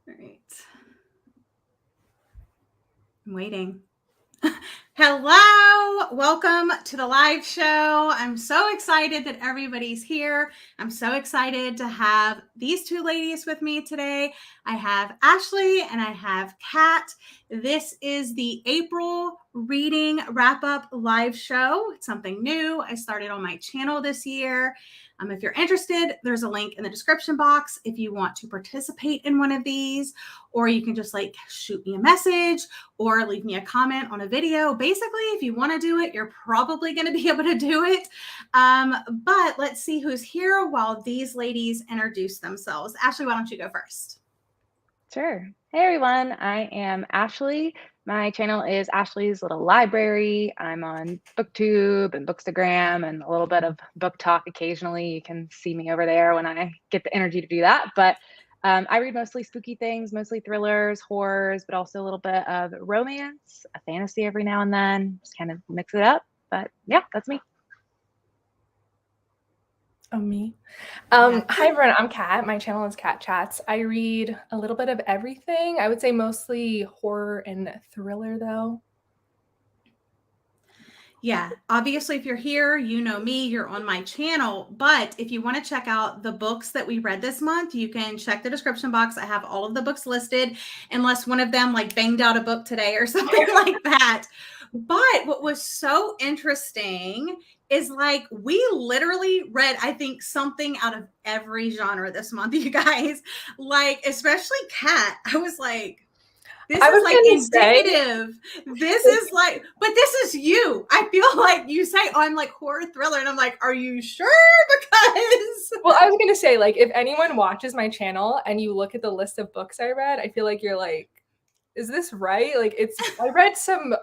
All right. I'm waiting. Hello, welcome to the live show. I'm so excited that everybody's here. I'm so excited to have these two ladies with me today. I have Ashley and I have Kat. This is the April reading wrap-up live show. It's something new I started on my channel this year. If you're interested, there's a link in the description box if you want to participate in one of these, or you can just like shoot me a message or leave me a comment on a video. Basically, if you want to do it, you're probably going to be able to do it. But let's see who's here while these ladies introduce themselves. Ashley, why don't you go first? Sure. Hey, everyone. I am Ashley. My channel is Ashley's Little Library. I'm on BookTube and Bookstagram and a little bit of book talk occasionally. You can see me over there when I get the energy to do that. But I read mostly spooky things, mostly thrillers, horrors, but also a little bit of romance, a fantasy every now and then. Just kind of mix it up. But yeah, that's me. Me. Hi everyone, I'm Kat. My channel is Kat Chats. I read a little bit of everything. I would say mostly horror and thriller though. Yeah, obviously, if you're here, you know me, you're on my channel. But if you want to check out the books that we read this month, you can check the description box. I have all of the books listed, unless one of them like banged out a book today or something like that. But what was so interesting is like we literally read, I think, something out of every genre this month, you guys. Like, especially Kat. I was like, this is like indicative. This is like, but this is you. I feel like you say, oh, I'm like horror thriller. And I'm like, are you sure? Because. Well, I was going to say, like, if anyone watches my channel and you look at the list of books I read, I feel like you're like, is this right? Like, I read some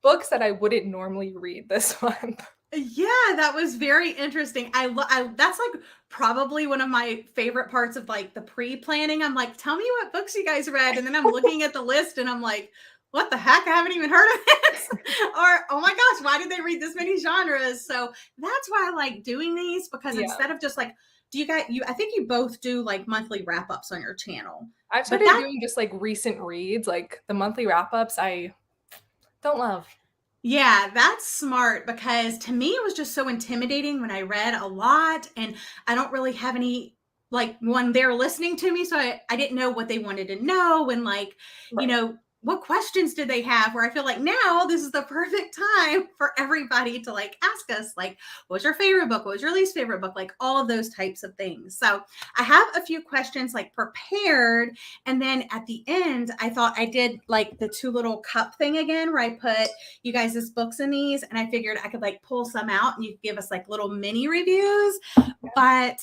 books that I wouldn't normally read this month. Yeah, that was very interesting. That's like probably one of my favorite parts of like the pre-planning. I'm like, tell me what books you guys read. And then I'm looking at the list and I'm like, what the heck? I haven't even heard of this. Or, oh my gosh, why did they read this many genres? So that's why I like doing these, because instead of just like, I think you both do like monthly wrap-ups on your channel. I've started doing just like recent reads, like the monthly wrap-ups I don't love. Yeah, that's smart, because to me it was just so intimidating when I read a lot and I don't really have any like one there listening to me. So I didn't know what they wanted to know and like, you know, what questions did they have, where I feel like now this is the perfect time for everybody to like ask us, like, what was your favorite book? What was your least favorite book? Like all of those types of things. So I have a few questions like prepared. And then at the end, I thought I did like the two little cup thing again, where I put you guys' books in these. And I figured I could like pull some out and you could give us like little mini reviews. But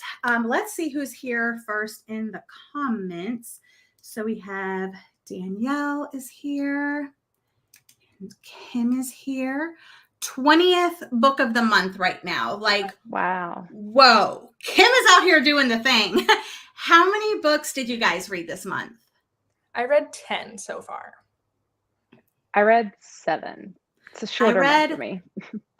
let's see who's here first in the comments. So we have Danielle is here. And Kim is here. 20th book of the month right now. Like, wow. Whoa. Kim is out here doing the thing. How many books did you guys read this month? I read 10 so far. I read 7. It's a shorter month for me.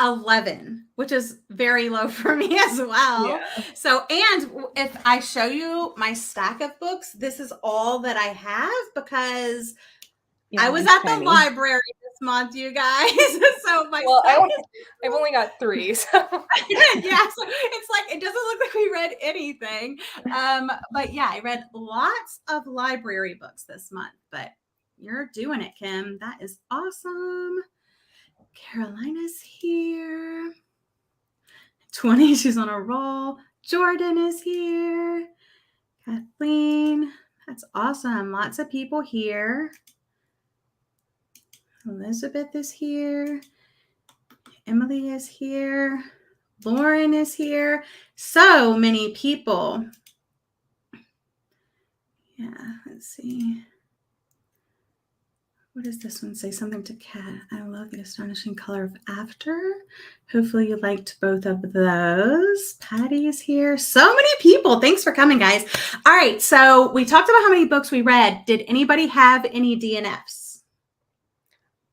11, which is very low for me as well. Yeah. So, and if I show you my stack of books, this is all that I have, because I was at the library this month, you guys. So I've only got 3. So. Yeah, so it's like, it doesn't look like we read anything. But yeah, I read lots of library books this month, but you're doing it, Kim. That is awesome. Carolina's here. 20, she's on a roll. Jordan is here. Kathleen, that's awesome. Lots of people here. Elizabeth is here. Emily is here. Lauren is here. So many people. Yeah, let's see. What does this one say? Something to Kat. I love the astonishing color of after. Hopefully you liked both of those. Patty is here. So many people. Thanks for coming, guys. All right. So we talked about how many books we read. Did anybody have any DNFs?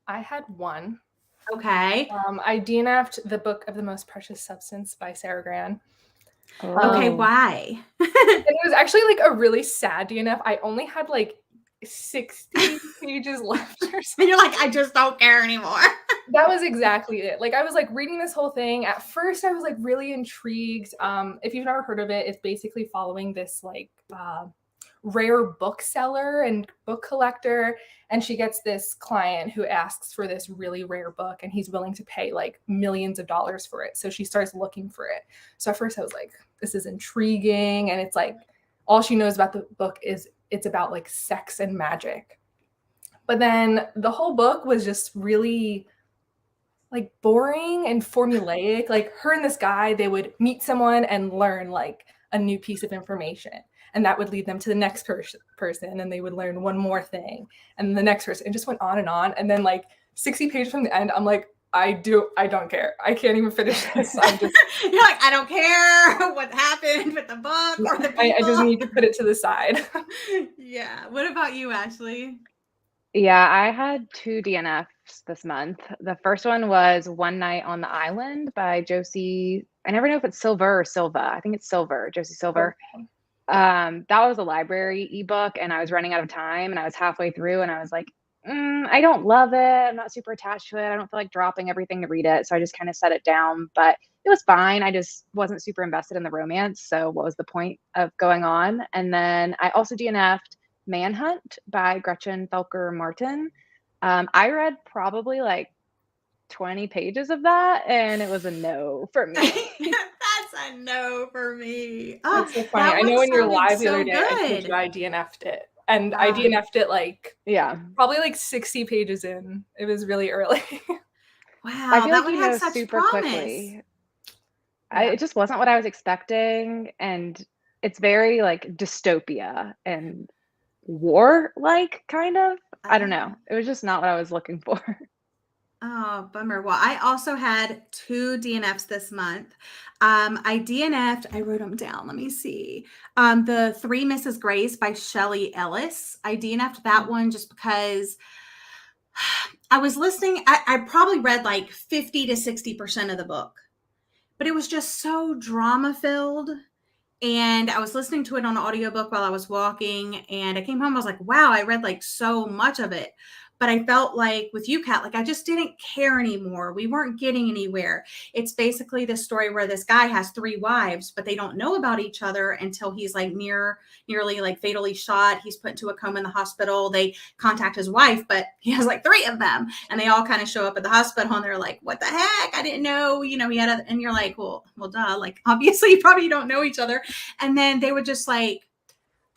I had one. Okay. I DNF'd The Book of the Most Precious Substance by Sarah Gran. Okay, why? It was actually like a really sad DNF. I only had like 60 pages left or And something. you're like, I just don't care anymore. That was exactly it. Like I was like reading this whole thing. At first I was like really intrigued. If you've never heard of it, it's basically following this like rare bookseller and book collector, and she gets this client who asks for this really rare book, and he's willing to pay like millions of dollars for it. So she starts looking for it. So at first I was like, this is intriguing, and it's like all she knows about the book is it's about like sex and magic. But then the whole book was just really like boring and formulaic. Like her and this guy, they would meet someone and learn like a new piece of information, and that would lead them to the next person, and they would learn one more thing, and the next person. It just went on, and then like 60 pages from the end, I'm like, I don't care. I can't even finish this. I'm just You're like, I don't care what happened with the book or the people. I just need to put it to the side. Yeah. What about you, Ashley? Yeah, I had 2 DNFs this month. The first one was One Night on the Island by Josie. I never know if it's Silver or Silva. I think it's Silver, Josie Silver. Okay. That was a library ebook, and I was running out of time, and I was halfway through, and I was like, I don't love it. I'm not super attached to it. I don't feel like dropping everything to read it. So I just kind of set it down, but it was fine. I just wasn't super invested in the romance. So what was the point of going on? And then I also DNF'd Manhunt by Gretchen Felker Martin. I read probably like 20 pages of that, and it was a no for me. That's a no for me. Oh, That's so funny. I know in your live the other day, I told you I DNF'd it. And I DNF'd it like, probably like 60 pages in. It was really early. Wow, I feel that like one had such super promise. quickly. It just wasn't what I was expecting, and it's very like dystopia and war-like kind of. I don't know. It was just not what I was looking for. Oh, bummer. Well, I also had 2 DNFs this month. I DNF'd, I wrote them down. Let me see. The 3 Mrs. Grace by Shelley Ellis. I DNF'd that one just because I was listening. I probably read like 50 to 60% of the book, but it was just so drama filled. And I was listening to it on audiobook while I was walking, and I came home. I was like, wow, I read like so much of it. But I felt like with you, Kat, like I just didn't care anymore. We weren't getting anywhere. It's basically this story where this guy has 3 wives, but they don't know about each other until he's like nearly like fatally shot. He's put into a coma in the hospital. They contact his wife, but he has like 3 of them, and they all kind of show up at the hospital, and they're like, what the heck? I didn't know, he had and you're like, well, duh. Like, obviously you probably don't know each other. And then they would just like,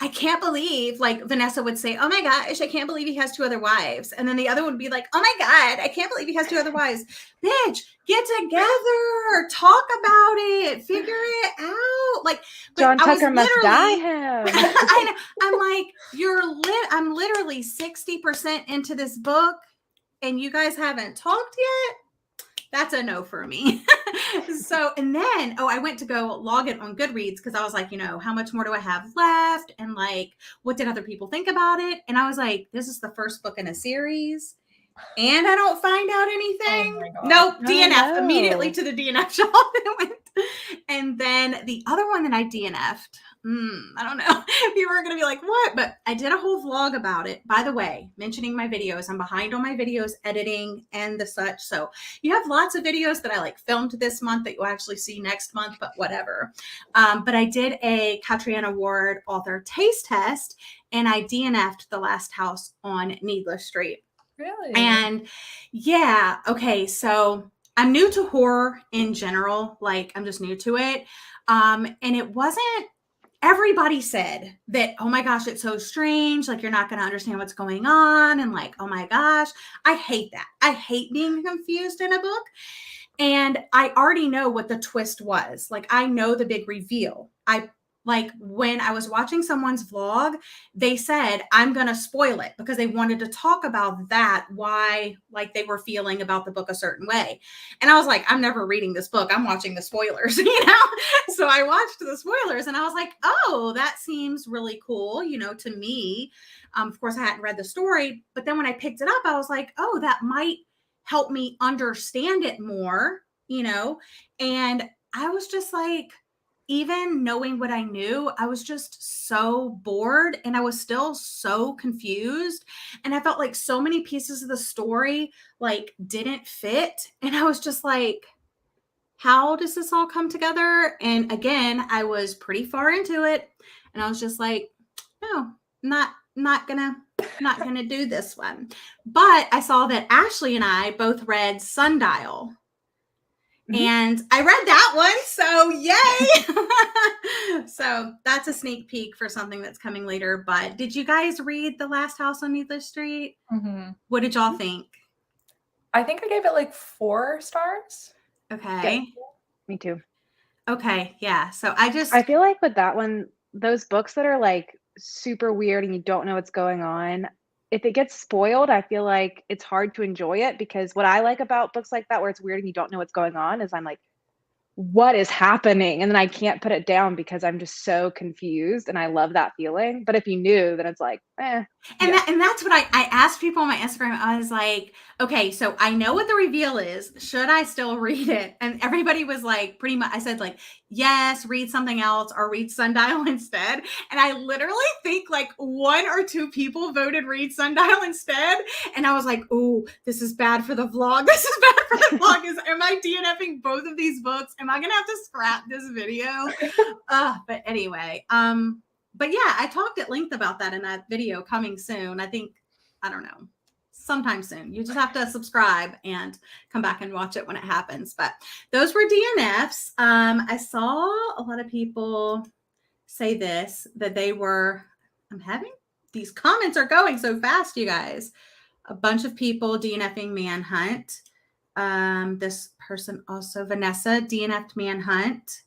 I can't believe, like Vanessa would say, oh my gosh, I can't believe he has 2 other wives. And then the other would be like, oh my God, I can't believe he has 2 other wives. Bitch, get together, talk about it, figure it out. Like, John Tucker must die him. I know, I'm like, I'm literally 60% into this book and you guys haven't talked yet. That's a no for me. So, and then, I went to go log it on Goodreads because I was like, how much more do I have left? And like, what did other people think about it? And I was like, this is the first book in a series and I don't find out anything. Oh nope, DNF, immediately to the DNF shop. And then the other one that I DNF'd, I don't know if you were going to be like, what? But I did a whole vlog about it. By the way, mentioning my videos, I'm behind on my videos, editing and the such. So you have lots of videos that I like filmed this month that you'll actually see next month, but whatever. But I did a Catriona Award author taste test and I DNF'd The Last House on Needless Street. Really? And yeah, okay, so I'm new to horror in general. Like, I'm just new to it. And it wasn't, everybody said that, oh my gosh, it's so strange. Like, you're not going to understand what's going on. And like, oh my gosh, I hate that. I hate being confused in a book. And I already know what the twist was. Like, I know the big reveal. Like when I was watching someone's vlog, they said, I'm going to spoil it because they wanted to talk about that, why like they were feeling about the book a certain way. And I was like, I'm never reading this book. I'm watching the spoilers, So I watched the spoilers and I was like, oh, that seems really cool, to me. Of course, I hadn't read the story, but then when I picked it up, I was like, oh, that might help me understand it more, and I was just like, even knowing what I knew, I was just so bored and I was still so confused. And I felt like so many pieces of the story like didn't fit. And I was just like, how does this all come together? And again, I was pretty far into it. And I was just like, no, not gonna do this one. But I saw that Ashley and I both read Sundial. And I read that one, so yay! So that's a sneak peek for something that's coming later. But did you guys read The Last House on Needless Street? What did y'all think? I think I gave it like 4 stars. Okay. Yeah, me too. Okay, yeah. So I feel like with that one, those books that are like super weird and you don't know what's going on, if it gets spoiled, I feel like it's hard to enjoy it, because what I like about books like that where it's weird and you don't know what's going on is I'm like, what is happening? And then I can't put it down because I'm just so confused, and I love that feeling. But if you knew, then it's like, eh. And that's what I asked people on my Instagram. I was like, okay, so I know what the reveal is. Should I still read it? And everybody was like, pretty much, I said like, yes, read something else or read Sundial instead. And I literally think like 1 or 2 people voted read Sundial instead. And I was like, oh, this is bad for the vlog. This is bad for the vlog. Am I DNFing both of these books? Am I going to have to scrap this video? But anyway, but yeah, I talked at length about that in that video coming soon. I think, I don't know, sometime soon. You just have to subscribe and come back and watch it when it happens. But those were DNFs. I saw a lot of people say this, that they were, these comments are going so fast, you guys. A bunch of people DNFing Manhunt. This person also, Vanessa, DNF'd Manhunt.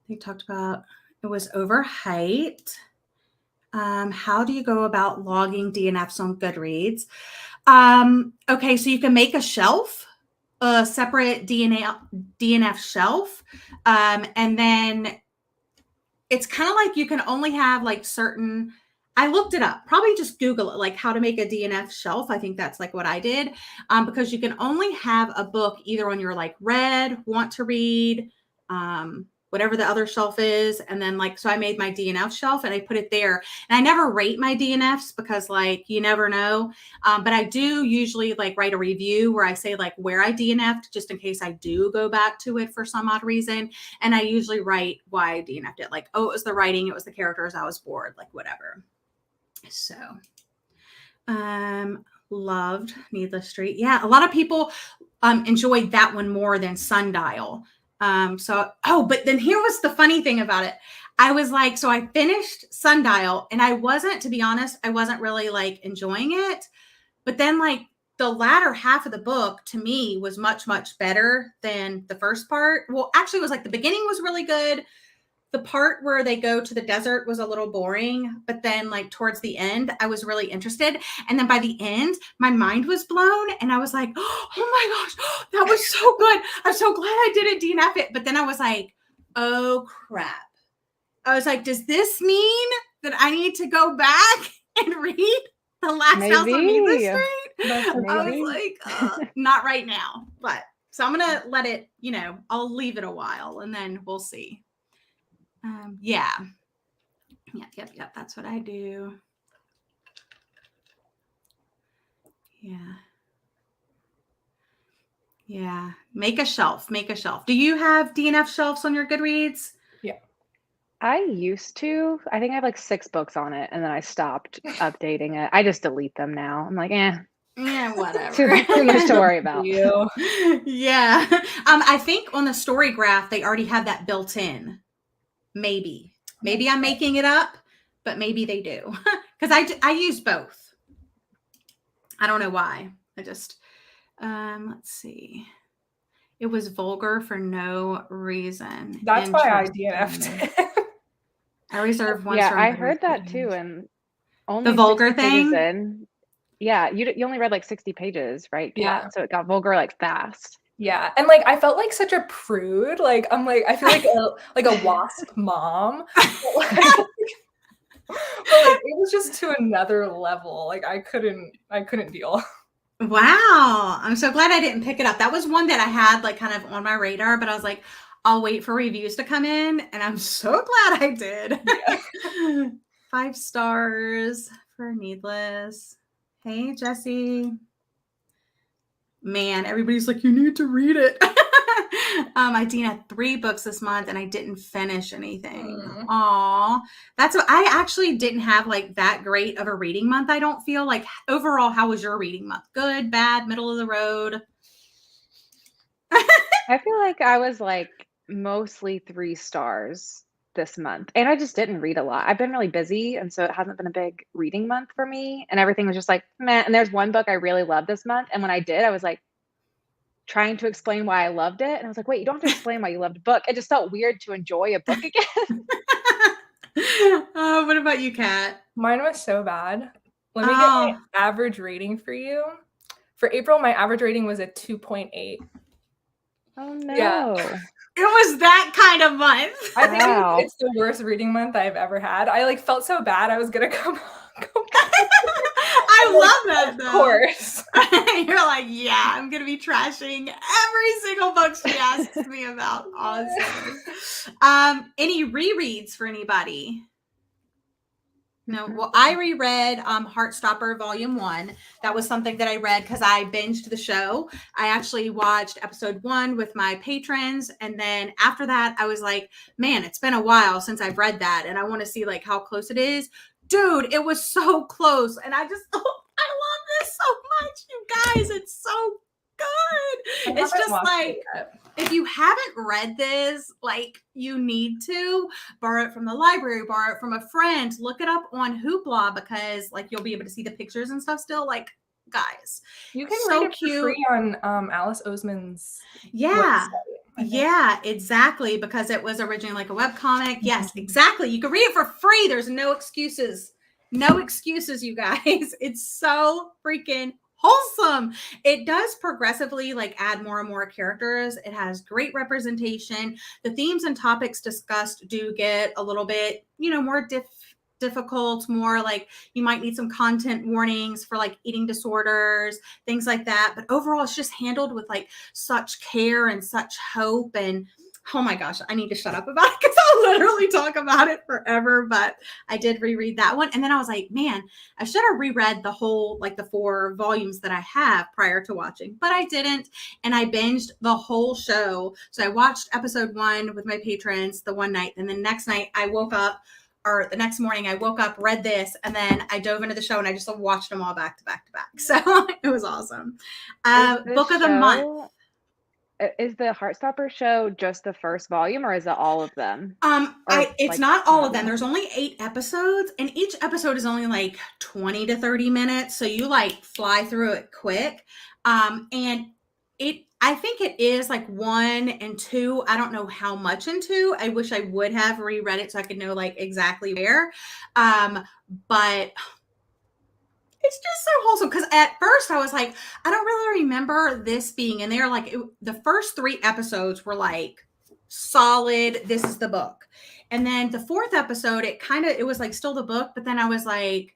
They talked about it was overhyped. How do you go about logging DNFs on Goodreads? Okay, so you can make a shelf, a separate DNF shelf. And then it's kind of like you can only have like certain, I looked it up, probably just Google it, like how to make a DNF shelf. I think that's like what I did, because you can only have a book either on your like read, want to read, whatever the other shelf is. And then like, so I made my DNF shelf and I put it there, and I never rate my DNFs because like, you never know. But I do usually like write a review where I say like where I DNF'd, just in case I do go back to it for some odd reason. And I usually write why I DNF'd it. Like, oh, it was the writing, it was the characters, I was bored, like whatever. So, loved Needless Street. Yeah. A lot of people, enjoyed that one more than Sundial. But then here was the funny thing about it. I was like, so I finished Sundial and I wasn't, to be honest, I wasn't really like enjoying it. But then like the latter half of the book to me was much, much better than the first part. Well, actually it was like the beginning was really good. The part where they go to the desert was a little boring, but then like towards the end, I was really interested. And then by the end, my mind was blown and I was like, oh my gosh, that was so good. I'm so glad I didn't DNF it. But then I was like, oh crap. I was like, does this mean that I need to go back and read The Last House on Needless Street? I was like, not right now. But so I'm going to let it, I'll leave it a while and then we'll see. Yep. That's what I do. Yeah. Make a shelf. Do you have DNF shelves on your Goodreads? Yeah. I used to. I think I have like 6 books on it, and then I stopped updating it. I just delete them now. I'm like, yeah, whatever. too much to worry about. Yeah. I think on the story graph, they already have that built in. Maybe I'm making it up, but maybe they do. Because I use both. I don't know why. I just, let's see. It was vulgar for no reason. That's why I DNF'd. I reserved one. Yeah, I heard that too. And only the vulgar thing. Yeah, you only read like 60 pages, right? Yeah. So it got vulgar like fast. Yeah, and like I felt like such a prude. Like I'm like I feel like a wasp mom. But it was just to another level. Like I couldn't deal. Wow, I'm so glad I didn't pick it up. That was one that I had like kind of on my radar, but I was like, I'll wait for reviews to come in, and I'm so glad I did. Yeah. 5 stars for Needless. Hey, Jesse. Man, everybody's like, you need to read it. I had 3 books this month and I didn't finish anything. Aw. That's what I actually didn't have like that great of a reading month. I don't feel like overall, how was your reading month? Good, bad, middle of the road? I feel like I was like mostly 3 stars this month. And I just didn't read a lot. I've been really busy. And so it hasn't been a big reading month for me. And everything was just like, meh. And there's one book I really loved this month. And when I did, I was like trying to explain why I loved it. And I was like, wait, you don't have to explain why you loved a book. It just felt weird to enjoy a book again. What about you, Kat? Mine was so bad. Let me get my average rating for you. For April, my average rating was a 2.8. Oh no. Yeah. It was that kind of month. I think it's the worst reading month I've ever had. I like felt so bad I was gonna go back. I love that though. Of course. You're like, yeah, I'm gonna be trashing every single book she asks me about. Awesome. Any rereads for anybody? No, well, I reread Heartstopper Volume 1. That was something that I read because I binged the show. I actually watched episode 1 with my patrons. And then after that, I was like, man, it's been a while since I've read that. And I want to see like how close it is. Dude, it was so close. And I love this so much, you guys. It's so good. It's just like, if you haven't read this, like you need to borrow it from the library, borrow it from a friend, look it up on Hoopla because like you'll be able to see the pictures and stuff still. Like, guys, you can so read it cute. for free on Alice Oseman's website. Yeah, yeah, exactly. Because it was originally like a webcomic. Yes, exactly. You can read it for free. There's no excuses. No excuses, you guys. It's so freaking wholesome. It does progressively like add more and more characters. It has great representation. The themes and topics discussed do get a little bit, more difficult, more like you might need some content warnings for like eating disorders, things like that. But overall, it's just handled with like such care and such hope. And oh my gosh, I need to shut up about it because I'll literally talk about it forever. But I did reread that one. And then I was like, man, I should have reread the whole, like the 4 volumes that I have prior to watching, but I didn't. And I binged the whole show. So I watched episode 1 with my patrons the one night. And the next night I woke up, or the next morning I woke up, read this, and then I dove into the show and I just watched them all back to back to back. So it was awesome. Book of the month. Is the Heartstopper show just the first volume, or is it all of them? It's like, not all of them. There's only 8 episodes, and each episode is only like 20 to 30 minutes. So you like fly through it quick. And I think it is like 1 and 2. I don't know how much in 2. I wish I would have reread it so I could know like exactly where. But it's just so wholesome because at first I was like, I don't really remember this being in there. Like the first 3 episodes were like solid. This is the book. And then the 4th episode, it was like still the book. But then I was like,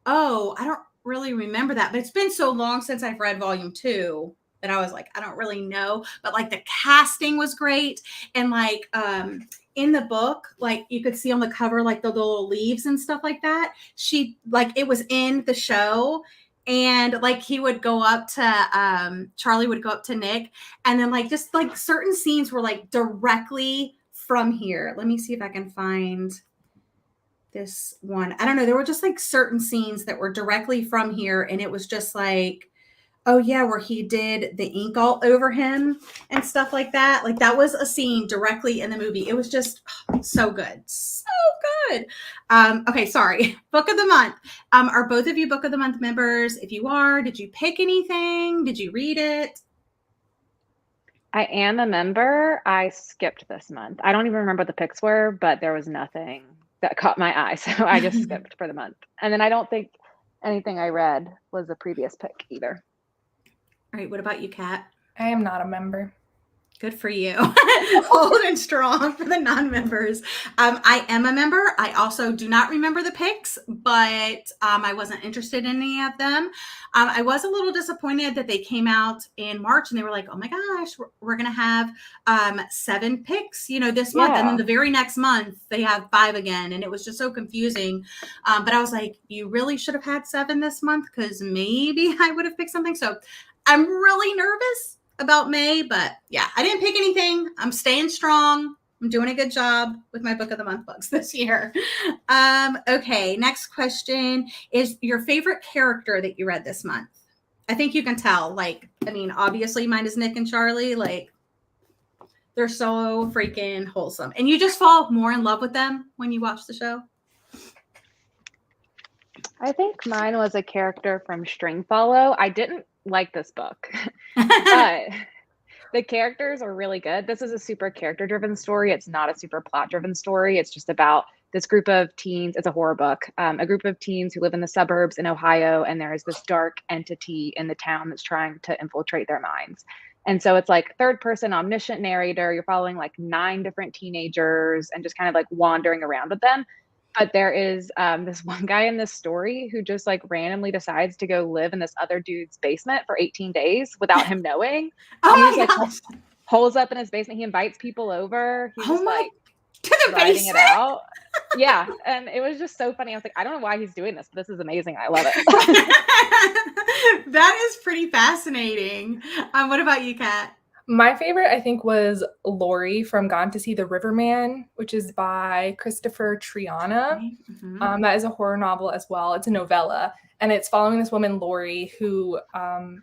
oh, I don't really remember that. But it's been so long since I've read volume 2 that I was like, I don't really know. But like the casting was great. And like, in the book, like you could see on the cover, like the little leaves and stuff like that. It was in the show, and like he would go up to, Charlie would go up to Nick, and then like just like certain scenes were like directly from here. Let me see if I can find this one. I don't know. There were just like certain scenes that were directly from here, and it was just like, oh yeah, where he did the ink all over him and stuff like that. Like that was a scene directly in the movie. It was just so good. So good. Okay, sorry. Book of the month. Are both of you Book of the Month members? If you are, did you pick anything? Did you read it? I am a member. I skipped this month. I don't even remember what the picks were, but there was nothing that caught my eye. So I just skipped for the month. And then I don't think anything I read was a previous pick either. All right, what about you, Kat? I am not a member. Good for you. Old and strong for the non-members. I am a member. I also do not remember the picks, but I wasn't interested in any of them. I was a little disappointed that they came out in March and they were like, oh my gosh, we're going to have 7 picks, this month. And then the very next month they have 5 again. And it was just so confusing. But I was like, you really should have had 7 this month because maybe I would have picked something. So I'm really nervous about May, but yeah, I didn't pick anything. I'm staying strong. I'm doing a good job with my book of the month books this year. Okay, next question is your favorite character that you read this month. I think you can tell. Obviously mine is Nick and Charlie. They're so freaking wholesome. And you just fall more in love with them when you watch the show. I think mine was a character from Stringfellow. I didn't like this book, but the characters are really good. This is a super character-driven story. It's not a super plot-driven story. It's just about this group of teens. It's a horror book. A group of teens who live in the suburbs in Ohio, and there is this dark entity in the town that's trying to infiltrate their minds. And so it's like third-person omniscient narrator. You're following 9 different teenagers and just kind of wandering around with them. But there is this one guy in this story who just randomly decides to go live in this other dude's basement for 18 days without him knowing. Oh He my just gosh. holes up in his basement. He invites people over. He's just to the writing basement. it out. Yeah. And it was just so funny. I was like, I don't know why he's doing this, but this is amazing. I love it. That is pretty fascinating. What about you, Kat? My favorite, I think, was Lori from Gone to See the Riverman, which is by Christopher Triana. Mm-hmm. That is a horror novel as well. It's a novella, and it's following this woman, Lori, who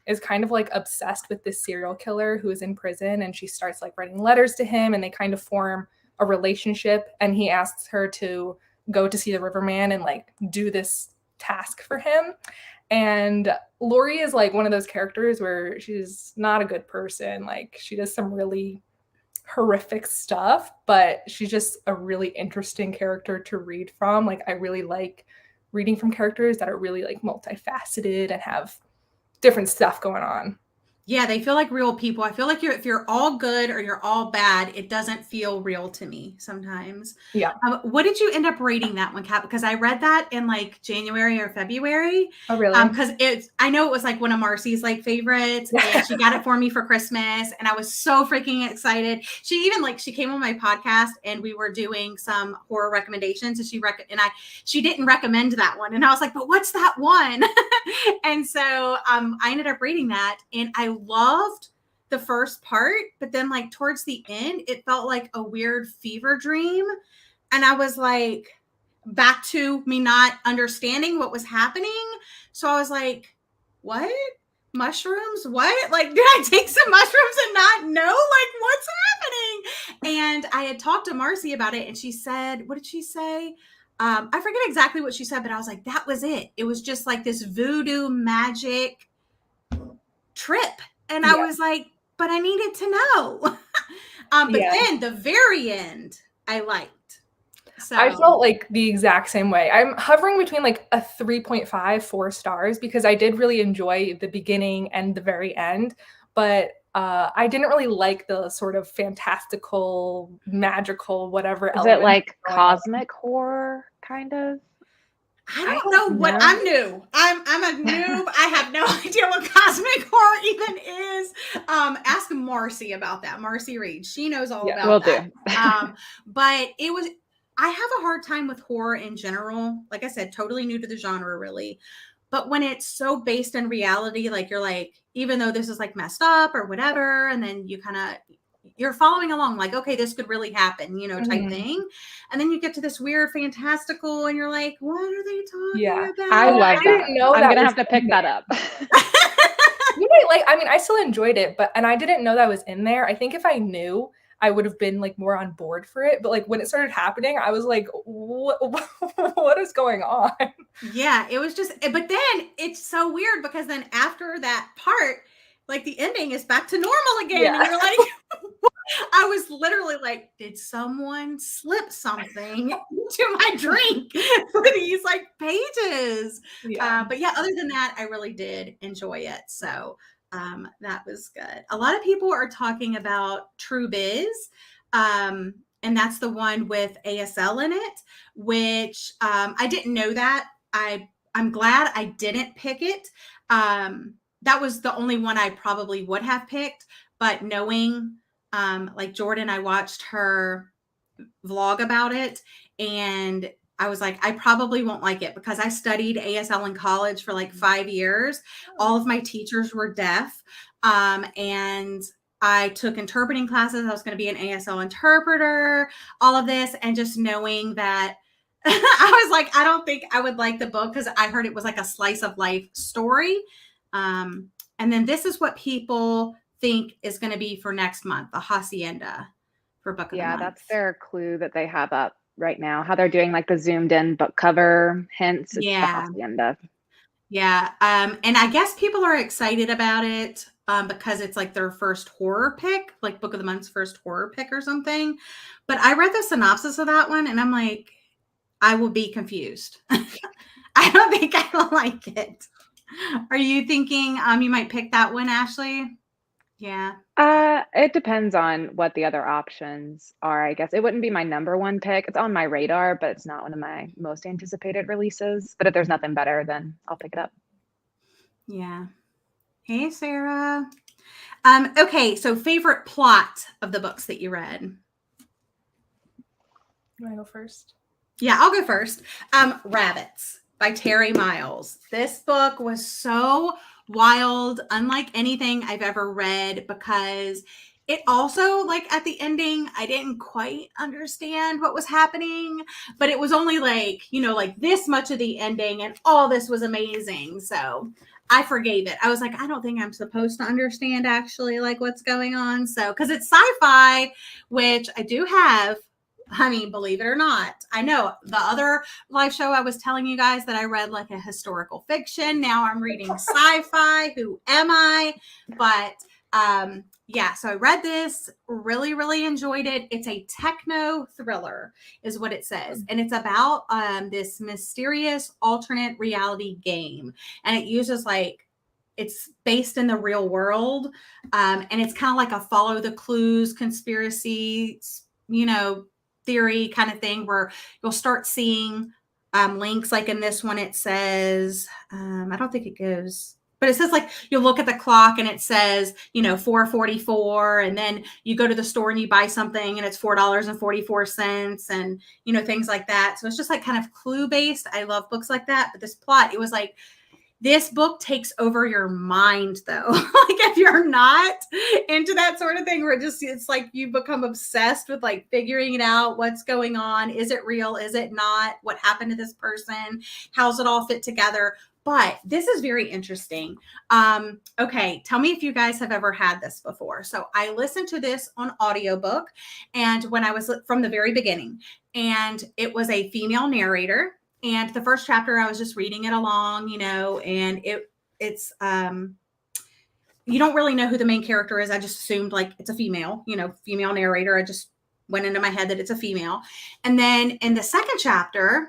is kind of obsessed with this serial killer who is in prison, and she starts writing letters to him, and they kind of form a relationship, and he asks her to go to see the Riverman and do this task for him. And Lori is one of those characters where she's not a good person. She does some really horrific stuff, but she's just a really interesting character to read from. I really like reading from characters that are really multifaceted and have different stuff going on. Yeah, they feel like real people. I feel like if you're all good or you're all bad, it doesn't feel real to me sometimes. Yeah. What did you end up rating that one, Kat? Because I read that in January or February. Oh, really? Because I know it was one of Marcy's favorites, and she got it for me for Christmas, and I was so freaking excited. She even she came on my podcast, and we were doing some horror recommendations, and she didn't recommend that one, and I was like, but what's that one? And so I ended up reading that, and I loved the first part, but then towards the end, it felt like a weird fever dream. And I was back to me not understanding what was happening. So I was like, what? Mushrooms? What? Did I take some mushrooms and not know what's happening? And I had talked to Marcy about it, and she said, what did she say? I forget exactly what she said, but I was like, that was it. It was just this voodoo magic trip. And I was like, but I needed to know. Then the very end, I liked. So I felt the exact same way. I'm hovering between a 3.5, 4 stars, because I did really enjoy the beginning and the very end, but I didn't really like the sort of fantastical, magical, whatever. Is it cosmic horror kind of? I don't know what I'm new. I'm a noob. I have no idea what cosmic horror even is. Ask Marcy about that. Marcy Reed. She knows all about that. But I have a hard time with horror in general. Like I said, totally new to the genre, really. But when it's so based in reality, you're even though this is messed up or whatever, and then you're following along okay, this could really happen, type thing. And then you get to this weird fantastical and you're like, what are they talking about? I love that. I'm going to have to pick that up. You might I still enjoyed it, and I didn't know that was in there. I think if I knew, I would have been more on board for it. But when it started happening, I was like, what is going on? Yeah, it was just, but then it's so weird because then after that part, the ending is back to normal again. Yeah. And you're like, I was literally like, did someone slip something into my drink for these pages? Yeah. But yeah, other than that, I really did enjoy it. So That was good. A lot of people are talking about True Biz. And that's the one with ASL in it, which I didn't know that. I'm glad I didn't pick it. That was the only one I probably would have picked. But knowing, like Jordan, I watched her vlog about it, and I was like, I probably won't like it because I studied ASL in college for like 5 years. All of my teachers were deaf. And I took interpreting classes. I was going to be an ASL interpreter, all of this. And just knowing that I was like, I don't think I would like the book because I heard it was like a slice of life story. And then this is what people think is going to be for next month, the Hacienda for book of the month. Yeah, that's their clue that they have up right now. How they're doing like the zoomed in book cover hints. It's the Hacienda. Yeah. And I guess people are excited about it because it's like their first horror pick, like book of the month's first horror pick or something. But I read the synopsis of that one and I'm like, I will be confused. I don't think I will like it. Are you thinking you might pick that one, Ashley? Yeah. It depends on what the other options are, I guess. It wouldn't be my number one pick. It's on my radar, but it's not one of my most anticipated releases. But if there's nothing better, then I'll pick it up. Yeah. Hey, Sara. Okay, so favorite plot of the books that you read? You want to go first? Yeah, I'll go first. Rabbits by Terry Miles. This book was so wild, unlike anything I've ever read, because it also, like at the ending, I didn't quite understand what was happening, but it was only like, like this much of the ending and all this was amazing. So I forgave it. I was like, I don't think I'm supposed to understand actually like what's going on. So, because it's sci-fi, which I do have. I mean, believe it or not, I know the other live show I was telling you guys that I read like a historical fiction. Now I'm reading sci-fi. Who am I? But yeah, so I read this, really, really enjoyed it. It's a techno thriller is what it says. And it's about this mysterious alternate reality game. And it uses it's based in the real world. And it's kind of like a follow the clues conspiracy, theory kind of thing where you'll start seeing links. Like in this one, it says, I don't think it goes, but it says like you'll look at the clock and it says, 4:44, and then you go to the store and you buy something and it's $4.44 and, things like that. So it's just like kind of clue based. I love books like that. But this plot, it was like, this book takes over your mind though. Like if you're not into that sort of thing where it's like you become obsessed with like figuring it out, what's going on. Is it real? Is it not? What happened to this person? How's it all fit together? But this is very interesting. Okay, tell me if you guys have ever had this before. So I listened to this on audiobook, and when I was from the very beginning, and it was a female narrator. And the first chapter, I was just reading it along, and it's you don't really know who the main character is. I just assumed like it's a female, female narrator. I just went into my head that it's a female. And then in the second chapter,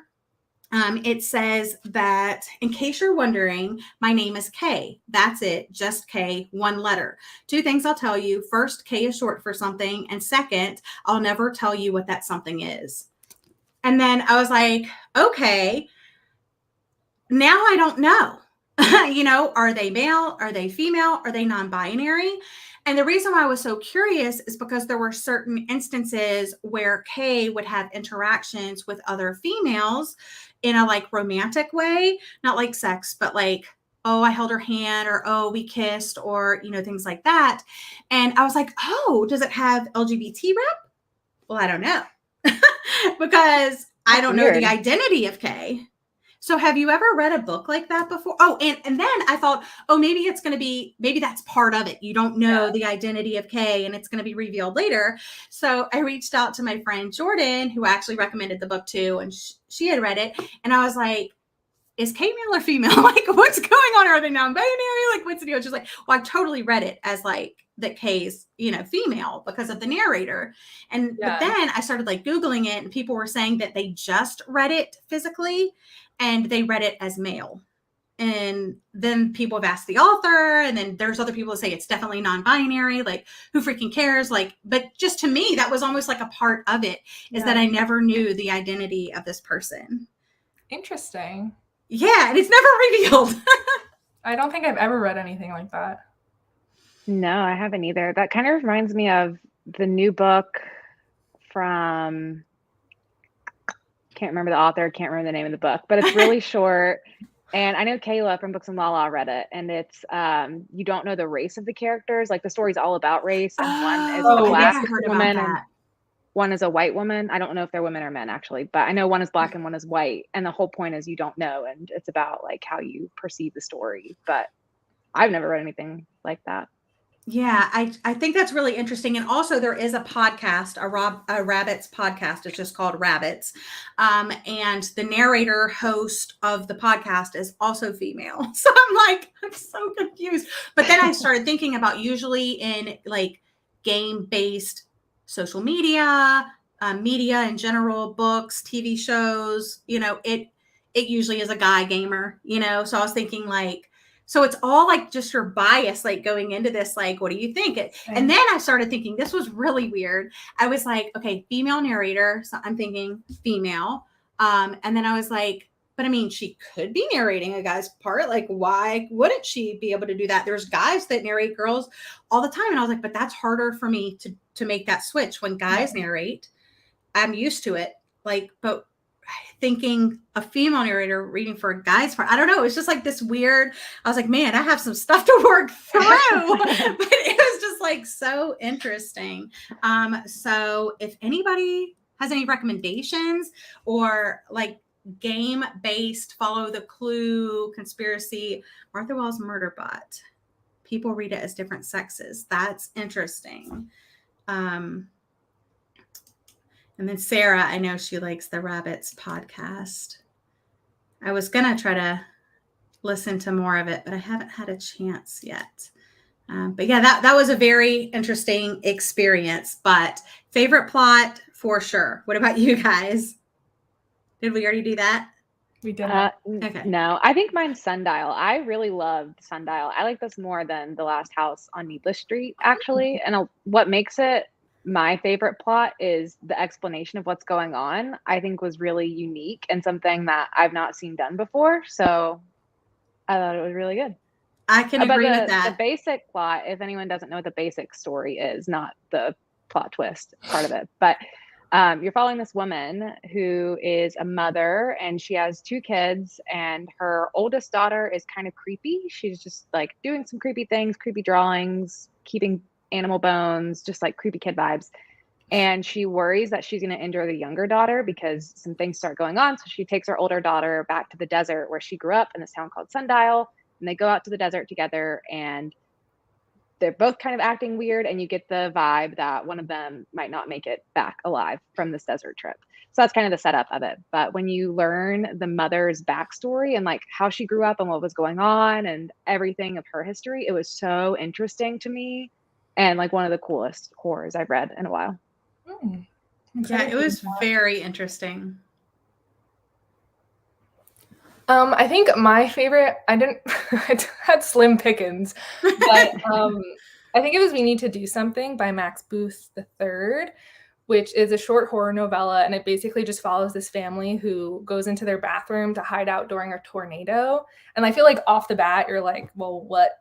it says that, in case you're wondering, my name is Kay. That's it. Just Kay, one letter. Two things I'll tell you. First, Kay is short for something. And second, I'll never tell you what that something is. And then I was like, okay, now I don't know. Are they male? Are they female? Are they non-binary? And the reason why I was so curious is because there were certain instances where Kay would have interactions with other females in a like romantic way, not like sex, but like, oh, I held her hand, or, oh, we kissed, or, things like that. And I was like, oh, does it have LGBT rep? Well, I don't know. Because I don't know the identity of Kay. So have you ever read a book like that before? Oh, and then I thought, oh, maybe that's part of it. You don't know the identity of Kay and it's going to be revealed later. So I reached out to my friend Jordan, who actually recommended the book too. And she had read it. And I was like, is Kay male or female? Like, what's going on? Are they non-binary? Like, what's the deal? She's like, well, I totally read it as like that Kay's, female because of the narrator. And but then I started like Googling it, and people were saying that they just read it physically and they read it as male. And then people have asked the author, and then there's other people that say it's definitely non-binary, like who freaking cares? Like, but just to me, that was almost like a part of it, is that I never knew the identity of this person. Interesting. Yeah, and it's never revealed. I don't think I've ever read anything like that. No, I haven't either. That kind of reminds me of the new book from, can't remember the author, can't remember the name of the book, but it's really short. And I know Kayla from Books and Lala read it, and it's you don't know the race of the characters. Like the story's all about race, and one is a black woman and one is a white woman. I don't know if they're women or men actually, but I know one is black and one is white. And the whole point is you don't know, and it's about like how you perceive the story. But I've never read anything like that. Yeah, I think that's really interesting. And also there is a podcast, a Rabbits podcast. It's just called Rabbits. And the narrator host of the podcast is also female. So I'm so confused. But then I started thinking about usually in like game-based social media, media in general, books, TV shows, you know, it usually is a guy gamer, you know? So I was thinking like, so it's all like just your bias, like going into this, like, what do you think? And then I started thinking this was really weird. I was like, okay, female narrator. So I'm thinking female. And then I was like, but I mean, she could be narrating a guy's part. Like, why wouldn't she be able to do that? There's guys that narrate girls all the time. And I was like, but that's harder for me to make that switch. When guys narrate, I'm used to it. Like, but thinking a female narrator reading for a guy's part, I don't know. It's just like this weird, I was like, man, I have some stuff to work through. But it was just like so interesting. So if anybody has any recommendations or like game-based, follow the clue, conspiracy, Martha Wells murder bot, people read it as different sexes. That's interesting. And then Sara, I know she likes the Rabbits podcast. I was going to try to listen to more of it, but I haven't had a chance yet. But yeah, that was a very interesting experience. But favorite plot for sure. What about you guys? Did we already do that? We did. Okay. No, I think mine's Sundial. I really loved Sundial. I like this more than The Last House on Needless Street, actually. And what makes it my favorite plot is the explanation of what's going on. I think was really unique and something that I've not seen done before. So I thought it was really good. I can agree with that. The basic plot, if anyone doesn't know what the basic story is, not the plot twist part of it, but you're following this woman who is a mother and she has 2 kids, and her oldest daughter is kind of creepy. She's just like doing some creepy things, creepy drawings, keeping animal bones, just like creepy kid vibes. And she worries that she's going to injure the younger daughter because some things start going on. So she takes her older daughter back to the desert where she grew up in this town called Sundial. And they go out to the desert together, and they're both kind of acting weird. And you get the vibe that one of them might not make it back alive from this desert trip. So that's kind of the setup of it. But when you learn the mother's backstory and like how she grew up and what was going on and everything of her history, it was so interesting to me. And like one of the coolest horrors I've read in a while. Yeah, it was very interesting. I think my favorite, I had slim pickings, but I think it was We Need to Do Something by Max Booth III, which is a short horror novella. And it basically just follows this family who goes into their bathroom to hide out during a tornado. And I feel like off the bat, you're like, well, what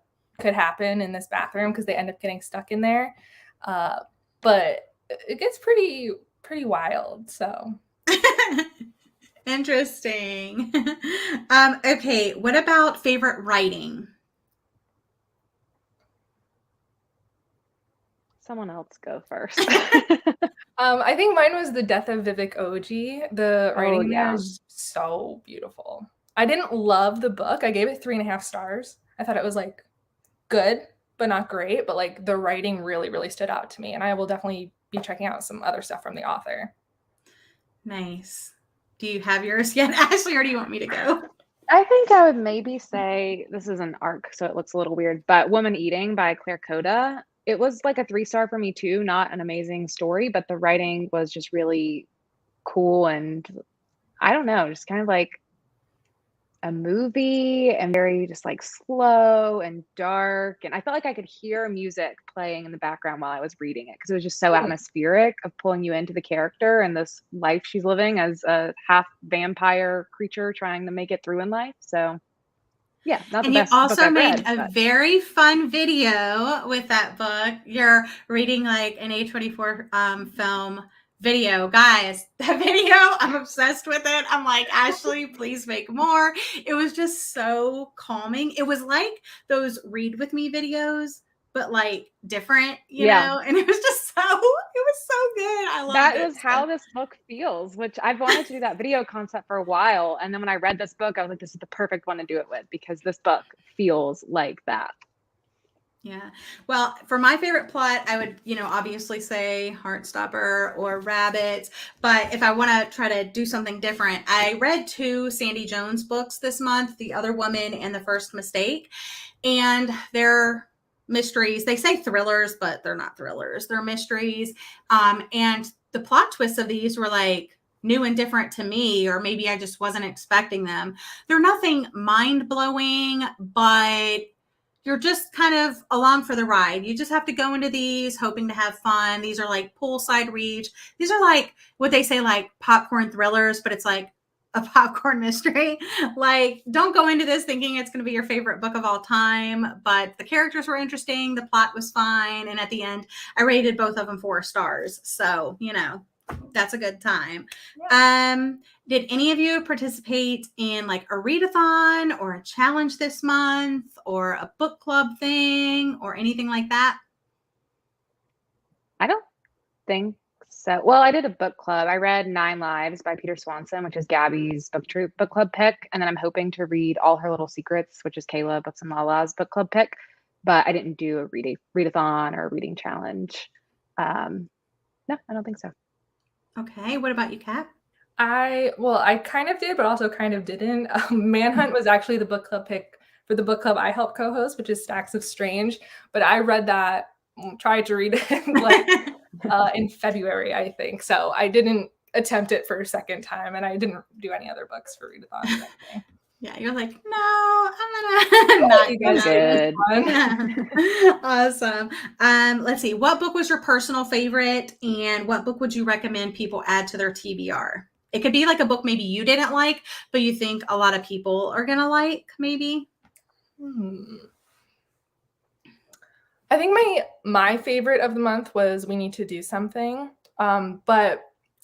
could happen in this bathroom? Because they end up getting stuck in there. But it gets pretty wild. So interesting. Okay, what about favorite writing? Someone else go first. I think mine was The Death of Vivek Oji. The writing there is so beautiful. I didn't love the book. I gave it 3.5 stars. I thought it was like good, but not great. But like the writing really, really stood out to me. And I will definitely be checking out some other stuff from the author. Nice. Do you have yours yet, Ashley, or do you want me to go? I think I would maybe say, this is an arc, so it looks a little weird, but Woman Eating by Claire Kohda. It was like a 3-star for me too. Not an amazing story, but the writing was just really cool. And I don't know, just kind of like a movie and very just like slow and dark. And I felt like I could hear music playing in the background while I was reading it because it was just so atmospheric of pulling you into the character and this life she's living as a half vampire creature trying to make it through in life. So yeah, not the And you best book also I've made read, a but very fun video with that book. You're reading like an A24 film video. Guys, that video, I'm obsessed with it. I'm like, Ashley, please make more. It was just so calming. It was like those read with me videos, but like different, you know? And it was just so good. I loved that it. was how this book feels, which I've wanted to do that video concept for a while. And then when I read this book, I was like, this is the perfect one to do it with because this book feels like that. Yeah. Well, for my favorite plot, I would, obviously say Heartstopper or Rabbits. But if I want to try to do something different, I read 2 Sandie Jones books this month, The Other Woman and The First Mistake. And they're mysteries. They say thrillers, but they're not thrillers. They're mysteries. And the plot twists of these were like new and different to me, or maybe I just wasn't expecting them. They're nothing mind-blowing, but you're just kind of along for the ride. You just have to go into these hoping to have fun. These are like poolside reads. These are like what they say, like popcorn thrillers, but it's like a popcorn mystery. Like, don't go into this thinking it's going to be your favorite book of all time, but the characters were interesting. The plot was fine. And at the end, I rated both of them 4 stars. So, that's a good time. Yeah. Did any of you participate in like a readathon or a challenge this month or a book club thing or anything like that? I don't think so. Well, I did a book club. I read 9 Lives by Peter Swanson, which is Gabby's book club pick. And then I'm hoping to read All Her Little Secrets, which is Kayla Books and Lala's book club pick. But I didn't do a readathon or a reading challenge. No, I don't think so. Okay. What about you, Kat? I kind of did, but also kind of didn't. Manhunt was actually the book club pick for the book club I helped co-host, which is Stacks of Strange. But I read that, tried to read it in February, I think. So I didn't attempt it for a second time, and I didn't do any other books for readathon. Yeah, you're like, no, I'm gonna not. You guys good. Awesome. Let's see. What book was your personal favorite, and what book would you recommend people add to their TBR? It could be like a book maybe you didn't like, but you think a lot of people are gonna like, maybe. I think my favorite of the month was We Need to Do Something, but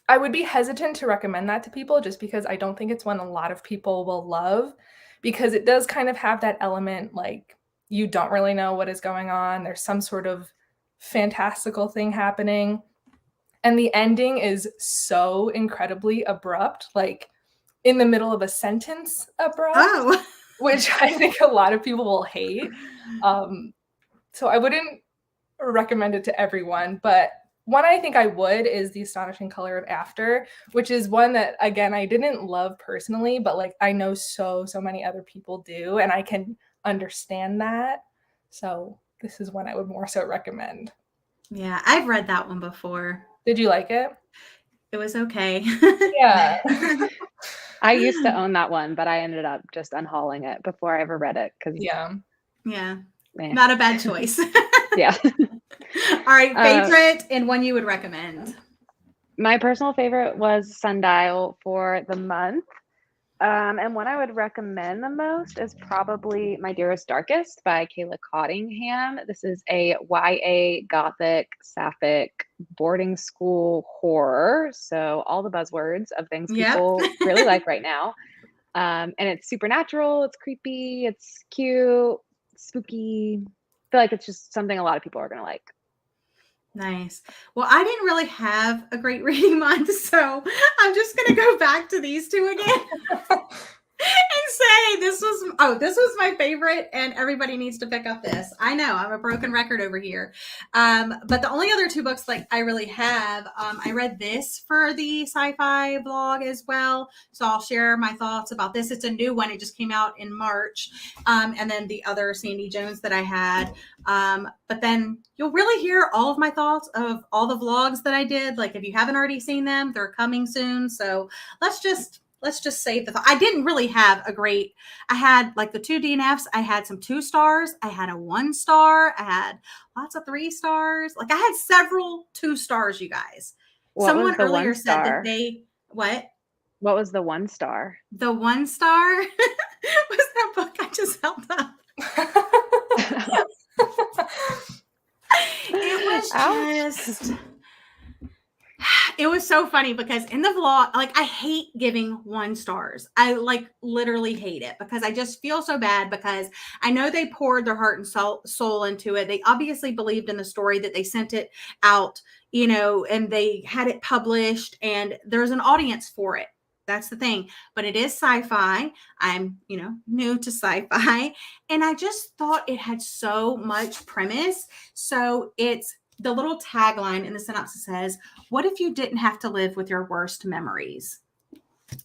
I would be hesitant to recommend that to people just because I don't think it's one a lot of people will love, because it does kind of have that element like you don't really know what is going on. There's some sort of fantastical thing happening. And the ending is so incredibly abrupt, like in the middle of a sentence abrupt, which I think a lot of people will hate. So I wouldn't recommend it to everyone, but one I think I would is The Astonishing Color of After, which is one that, again, I didn't love personally, but like I know so many other people do, and I can understand that. So this is one I would more so recommend. Yeah, I've read that one before. Did you like it? It was okay. Yeah. I used to own that one, but I ended up just unhauling it before I ever read it. Yeah. Not a bad choice. Yeah. All right, favorite and one you would recommend. My personal favorite was Sundial for the month. And one I would recommend the most is probably My Dearest, Darkest by Kayla Cottingham. This is a YA gothic sapphic boarding school horror. So all the buzzwords of things people really like right now. And it's supernatural, it's creepy, it's cute, spooky. I feel like it's just something a lot of people are going to like. Nice. Well, I didn't really have a great reading month, so I'm just going to go back to these 2 again and say this was my favorite, and everybody needs to pick up this. I know I'm a broken record over here. But the only other 2 books like I really have, I read this for the sci-fi blog as well. So I'll share my thoughts about this. It's a new one. It just came out in March. And then the other Sandie Jones that I had. But then you'll really hear all of my thoughts of all the vlogs that I did. Like if you haven't already seen them, they're coming soon. So let's just let's just save the I didn't really have a great, I had like the 2 DNFs, I had some 2 stars, I had a 1 star, I had lots of 3 stars. Like I had several 2 stars, you guys. What was Someone the earlier 1 said that star? they, what? What was the 1 star? The 1 star was that book I just held up. It was just, it was so funny because in the vlog, like I hate giving 1 stars. I like literally hate it because I just feel so bad because I know they poured their heart and soul into it. They obviously believed in the story, that they sent it out, you know, and they had it published and there's an audience for it. That's the thing. But it is sci-fi. I'm, you know, new to sci-fi. And I just thought it had so much premise. So it's the little tagline in the synopsis says, what if you didn't have to live with your worst memories?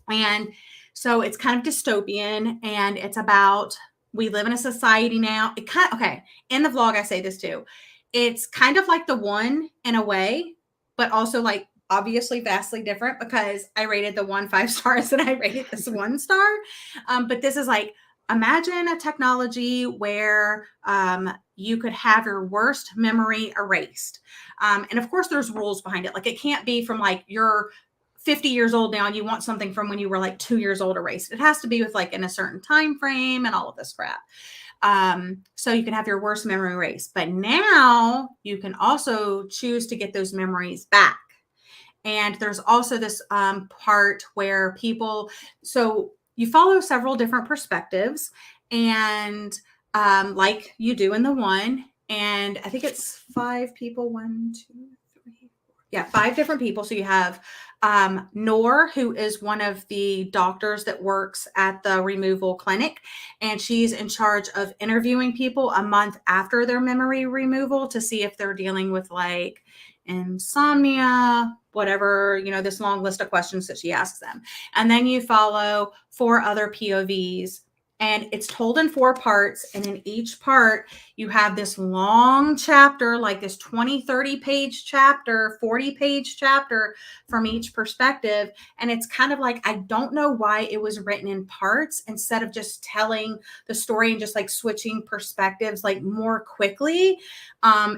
And so it's kind of dystopian, and it's about, we live in a society now. It kind of, okay, in the vlog, I say this too. It's kind of like The One in a way, but also like obviously vastly different because I rated the 1 5 stars and I rated this 1 star. But this is like, imagine a technology where you could have your worst memory erased. And of course, there's rules behind it. Like it can't be from like you're 50 years old now and you want something from when you were like 2 years old erased. It has to be with like in a certain time frame and all of this crap. So you can have your worst memory erased. But now you can also choose to get those memories back. And there's also this part where people, so you follow several different perspectives, and like you do in The One, and I think it's 5 people, 1, 2, 3, 4. Yeah, 5 different people. So you have Noor, who is one of the doctors that works at the removal clinic, and she's in charge of interviewing people a month after their memory removal to see if they're dealing with like insomnia, whatever, you know, this long list of questions that she asks them. And then you follow 4 other POVs, and it's told in 4 parts. And in each part, you have this long chapter, like this 20, 30 page chapter, 40 page chapter from each perspective. And it's kind of like, I don't know why it was written in parts instead of just telling the story and just like switching perspectives like more quickly.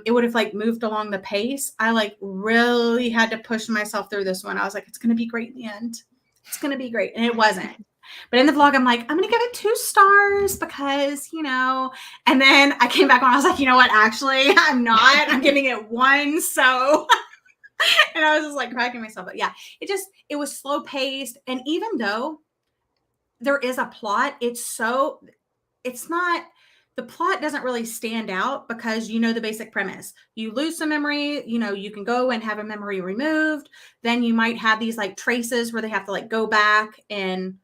It would have like moved along the pace. I like really had to push myself through this one. I was like, it's going to be great in the end. It's going to be great. And it wasn't. But in the vlog, I'm like, I'm going to give it 2 stars because, you know, and then I came back on. I was like, you know what? Actually, I'm not. I'm giving it 1. So, and I was just like cracking myself. But yeah, it was slow paced. And even though there is a plot, the plot doesn't really stand out because you know the basic premise. You lose some memory, you know, you can go and have a memory removed. Then you might have these like traces where they have to like go back and,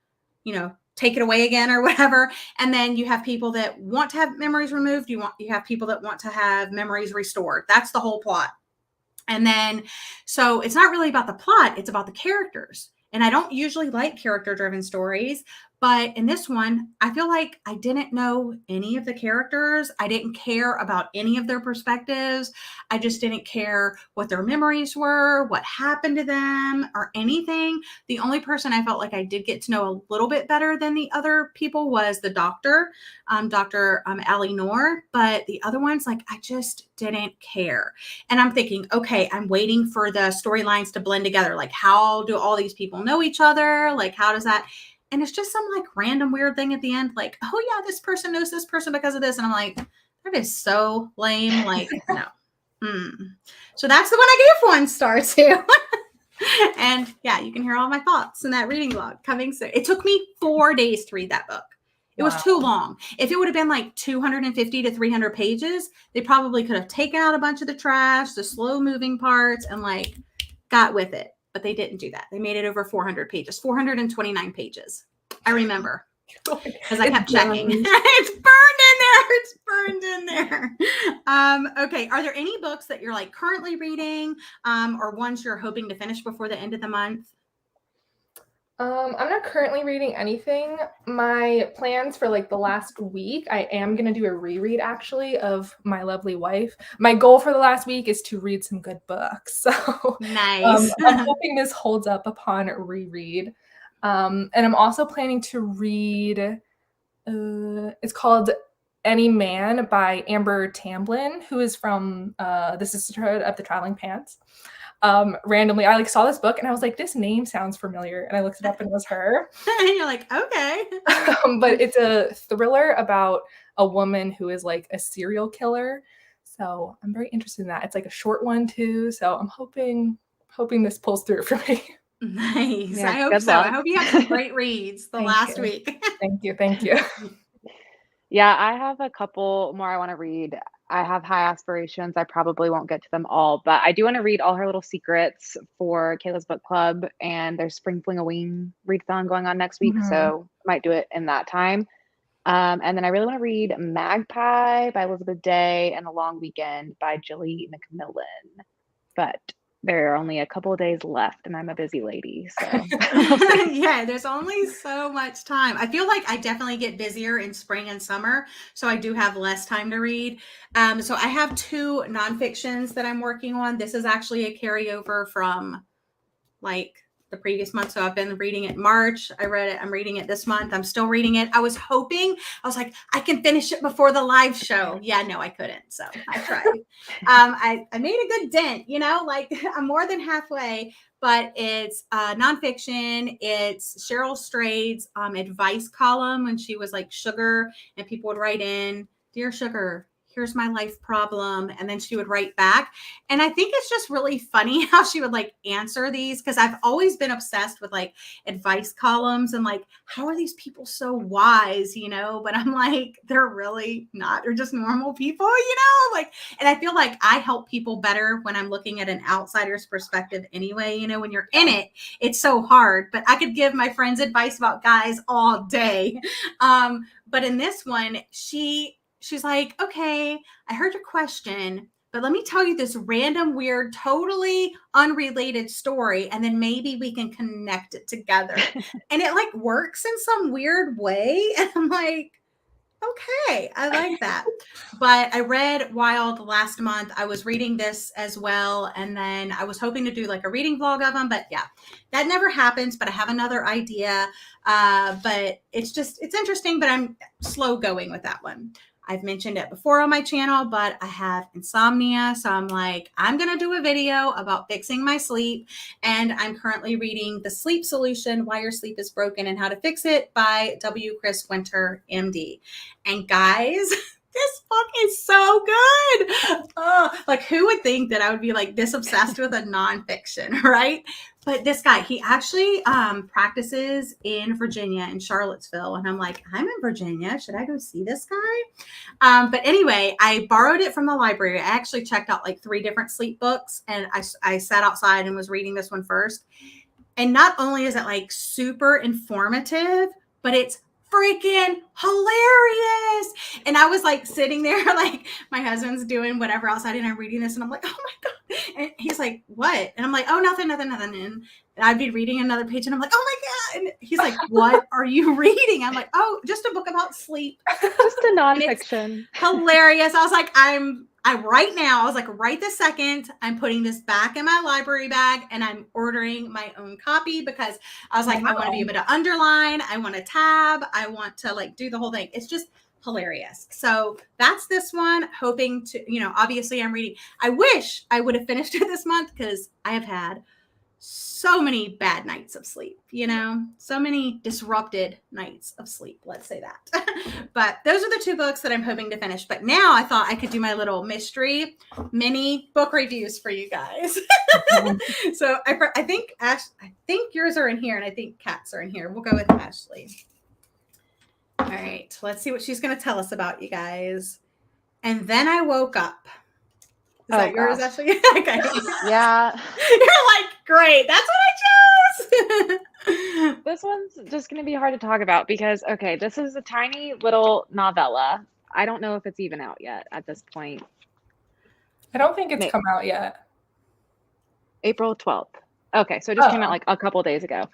you know, take it away again or whatever. And then you have people that want to have memories removed. You have people that want to have memories restored. That's the whole plot. And then, so it's not really about the plot. It's about the characters. And I don't usually like character-driven stories, but in this one, I feel like I didn't know any of the characters. I didn't care about any of their perspectives. I just didn't care what their memories were, what happened to them, or anything. The only person I felt like I did get to know a little bit better than the other people was the doctor, Dr. Ali Noor. But the other ones, like, I just didn't care. And I'm thinking, okay, I'm waiting for the storylines to blend together. Like, how do all these people know each other? Like, how does that? And it's just some like random weird thing at the end. Like, oh yeah, this person knows this person because of this. And I'm like, that is so lame. Like, no. So that's the one I gave 1 star to. And yeah, you can hear all my thoughts in that reading log coming soon. It took me 4 days to read that book. It was too long. If it would have been like 250 to 300 pages, they probably could have taken out a bunch of the trash, the slow moving parts, and like got with it. But they didn't do that. They made it over 400 pages, 429 pages. I remember because I kept checking. It's burned in there. Okay. Are there any books that you're like currently reading or ones you're hoping to finish before the end of the month? I'm not currently reading anything. My plans for like the last week, I am going to do a reread actually of My Lovely Wife. My goal for the last week is to read some good books. So nice. I'm hoping this holds up upon reread. And I'm also planning to read, it's called Any Man by Amber Tamblyn, who is from the Sisterhood of the Traveling Pants. Randomly, I saw this book and I was like, this name sounds familiar. And I looked it up and it was her. And you're like, okay. But it's a thriller about a woman who is a serial killer. So I'm very interested in that. It's a short one too. So I'm hoping this pulls through for me. Nice. Yeah, I hope good so. luck. I hope you have some great reads Thank last you. week. Thank you. Yeah, I have a couple more I want to read. I have high aspirations. I probably won't get to them all, but I do want to read all her little secrets for Kayla's book club, and there's Spring Fling a Wing readathon going on next week, so might do it in that time. And then I really want to read Magpie by Elizabeth Day and The Long Weekend by Jilly McMillan. But there are only a couple of days left, and I'm a busy lady, so yeah, there's only so much time. I feel like I definitely get busier in spring and summer, so I do have less time to read. So I have 2 nonfictions that I'm working on. This is actually a carryover from the previous month. So I've been reading it in March. I read it. I'm reading it this month. I'm still reading it. I was like, I can finish it before the live show. Yeah, no, I couldn't. So I tried. I made a good dent, I'm more than halfway, but it's nonfiction. It's Cheryl Strayed's advice column when she was Sugar, and people would write in, "Dear Sugar, here's my life problem," and then she would write back. And I think it's just really funny how she would answer these, because I've always been obsessed with advice columns and how are these people so wise, but I'm they're really not. They're just normal people, and I feel like I help people better when I'm looking at an outsider's perspective anyway. When you're in it, it's so hard, but I could give my friends advice about guys all day. But in this one, she's like, "Okay, I heard your question, but let me tell you this random, weird, totally unrelated story, and then maybe we can connect it together." And it works in some weird way. And I'm like, okay, I like that. But I read Wild last month. I was reading this as well. And then I was hoping to do a reading vlog of them. But yeah, that never happens. But I have another idea. But it's interesting, but I'm slow going with that one. I've mentioned it before on my channel, but I have insomnia. So I'm I'm going to do a video about fixing my sleep. And I'm currently reading The Sleep Solution, Why Your Sleep is Broken and How to Fix It by W. Chris Winter, MD. And guys, this book is so good. Oh, who would think that I would be this obsessed with a nonfiction, right? But this guy, he actually practices in Virginia, in Charlottesville. And I'm I'm in Virginia. Should I go see this guy? But anyway, I borrowed it from the library. I actually checked out 3 different sleep books, and I sat outside and was reading this one first. And not only is it super informative, but it's freaking hilarious. And I was sitting there, my husband's doing whatever outside, and I'm reading this, and I'm like, oh my God. And he's like, what? And I'm like, oh, nothing. And I'd be reading another page, and I'm like, oh my God. And he's like, what are you reading? I'm like, oh, just a book about sleep. Just a nonfiction. Hilarious. I was like, right now, right this second, I'm putting this back in my library bag, and I'm ordering my own copy, because I was I want to be able to underline. I want to tab. I want to do the whole thing. It's just hilarious. So that's this one, hoping to, obviously I'm reading. I wish I would have finished it this month, because I have had so many bad nights of sleep, so many disrupted nights of sleep. Let's say that. But those are the 2 books that I'm hoping to finish. But now I thought I could do my little mystery mini book reviews for you guys. So I think yours are in here, and I think Kat's are in here. We'll go with Ashley. All right, let's see what she's going to tell us about, you guys. And then I woke up. Is that yours, Ashley? Okay. Yeah. You're great. That's what I chose. This one's just going to be hard to talk about because, okay, this is a tiny little novella. I don't know if it's even out yet at this point. I don't think it's come out yet. April 12th. Okay, so it just came out a couple days ago.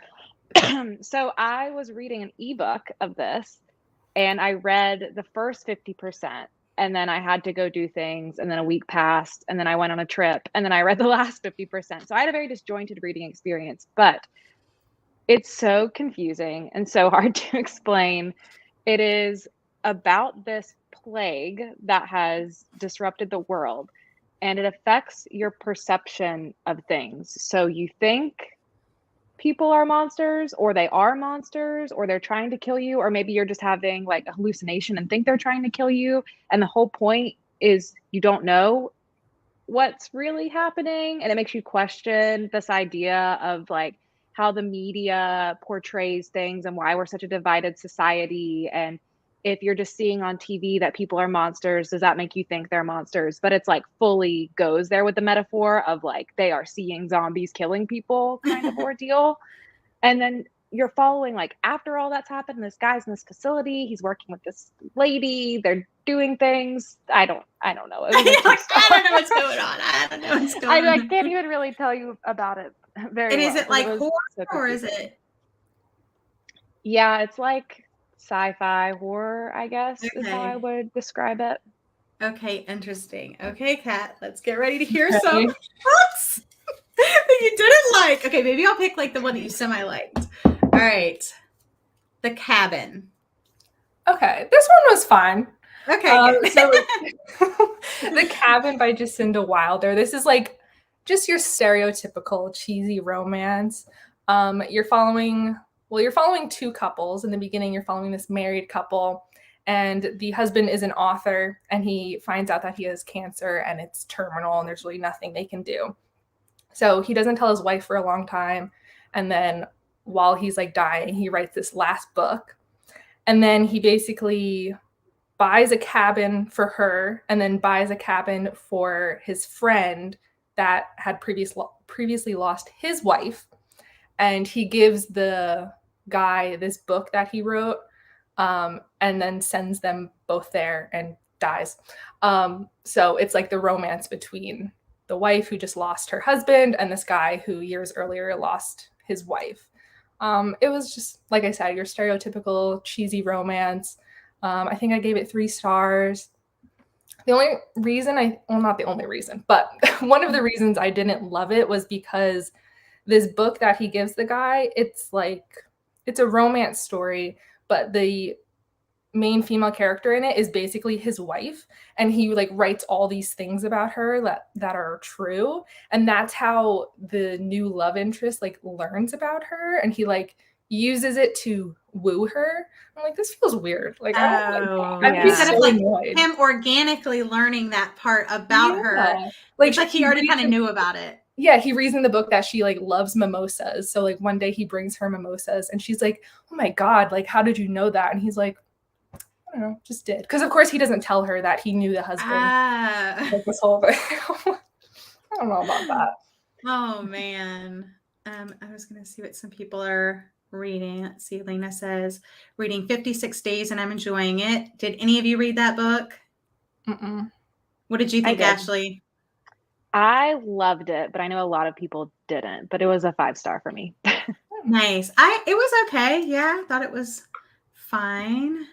So I was reading an ebook of this, and I read the first 50%. And then I had to go do things, and then a week passed, and then I went on a trip, and then I read the last 50%. So I had a very disjointed reading experience, but It's so confusing and so hard to explain. It is about this plague that has disrupted the world, and it affects your perception of things. So you think people are monsters, or they are monsters, or they're trying to kill you, or maybe you're just having like a hallucination and think they're trying to kill you. And the whole point is you don't know what's really happening, and it makes you question this idea of like how the media portrays things and why we're such a divided society. And if you're just seeing on TV that people are monsters, does that make you think they're monsters? But it's like fully goes there with the metaphor of like they are seeing zombies killing people kind of ordeal. And then you're following, like, after all that's happened, this guy's in this facility, he's working with this lady, they're doing things. I don't know. It was I don't know what's going on. I don't know what's going on. I can't even really tell you about it very And well. is it like horror so or is it? Yeah, it's like sci-fi horror, I guess, is how Okay. I would describe it. Okay, interesting. Okay, Kat, let's get ready to hear some books that you didn't like. Okay, maybe I'll pick like the one that you semi-liked. All right. The Cabin. Okay, this one was fine. Okay. Good. So The Cabin by Jacinda Wilder. This is like just your stereotypical cheesy romance. You're following two couples. In the beginning, you're following this married couple, and the husband is an author, and he finds out that he has cancer and it's terminal and there's really nothing they can do. So he doesn't tell his wife for a long time. And then while he's like dying, he writes this last book. And then he basically buys a cabin for her and then buys a cabin for his friend that had previously lost his wife. And he gives the guy this book that he wrote, and then sends them both there and dies. So it's like the romance between the wife who just lost her husband and this guy who years earlier lost his wife. It was just, like I said, your stereotypical cheesy romance. I think I gave it 3 stars. The only reason not the only reason, but one of the reasons I didn't love it was because this book that he gives the guy, it's a romance story, but the main female character in it is basically his wife, and he like writes all these things about her that are true, and that's how the new love interest like learns about her, and he like uses it to woo her. I'm like, this feels weird. Like, I don't like that. Instead of like annoyed. him organically learning that part about her, like, it's like he already kind of knew about it. Yeah, he reads in the book that she like loves mimosas. So like one day he brings her mimosas, and she's like, "Oh my God, like how did you know that?" And he's like, "I don't know, just did." Because of course he doesn't tell her that he knew the husband. Like this whole thing. I don't know about that. Oh man. I was gonna see what some people are reading. Let's see. Lena says, reading 56 Days and I'm enjoying it. Did any of you read that book? Mm-mm. What did you think, Ashley? I loved it, but I know a lot of people didn't, but it was a 5-star for me. Nice. It was okay. Yeah, I thought it was fine.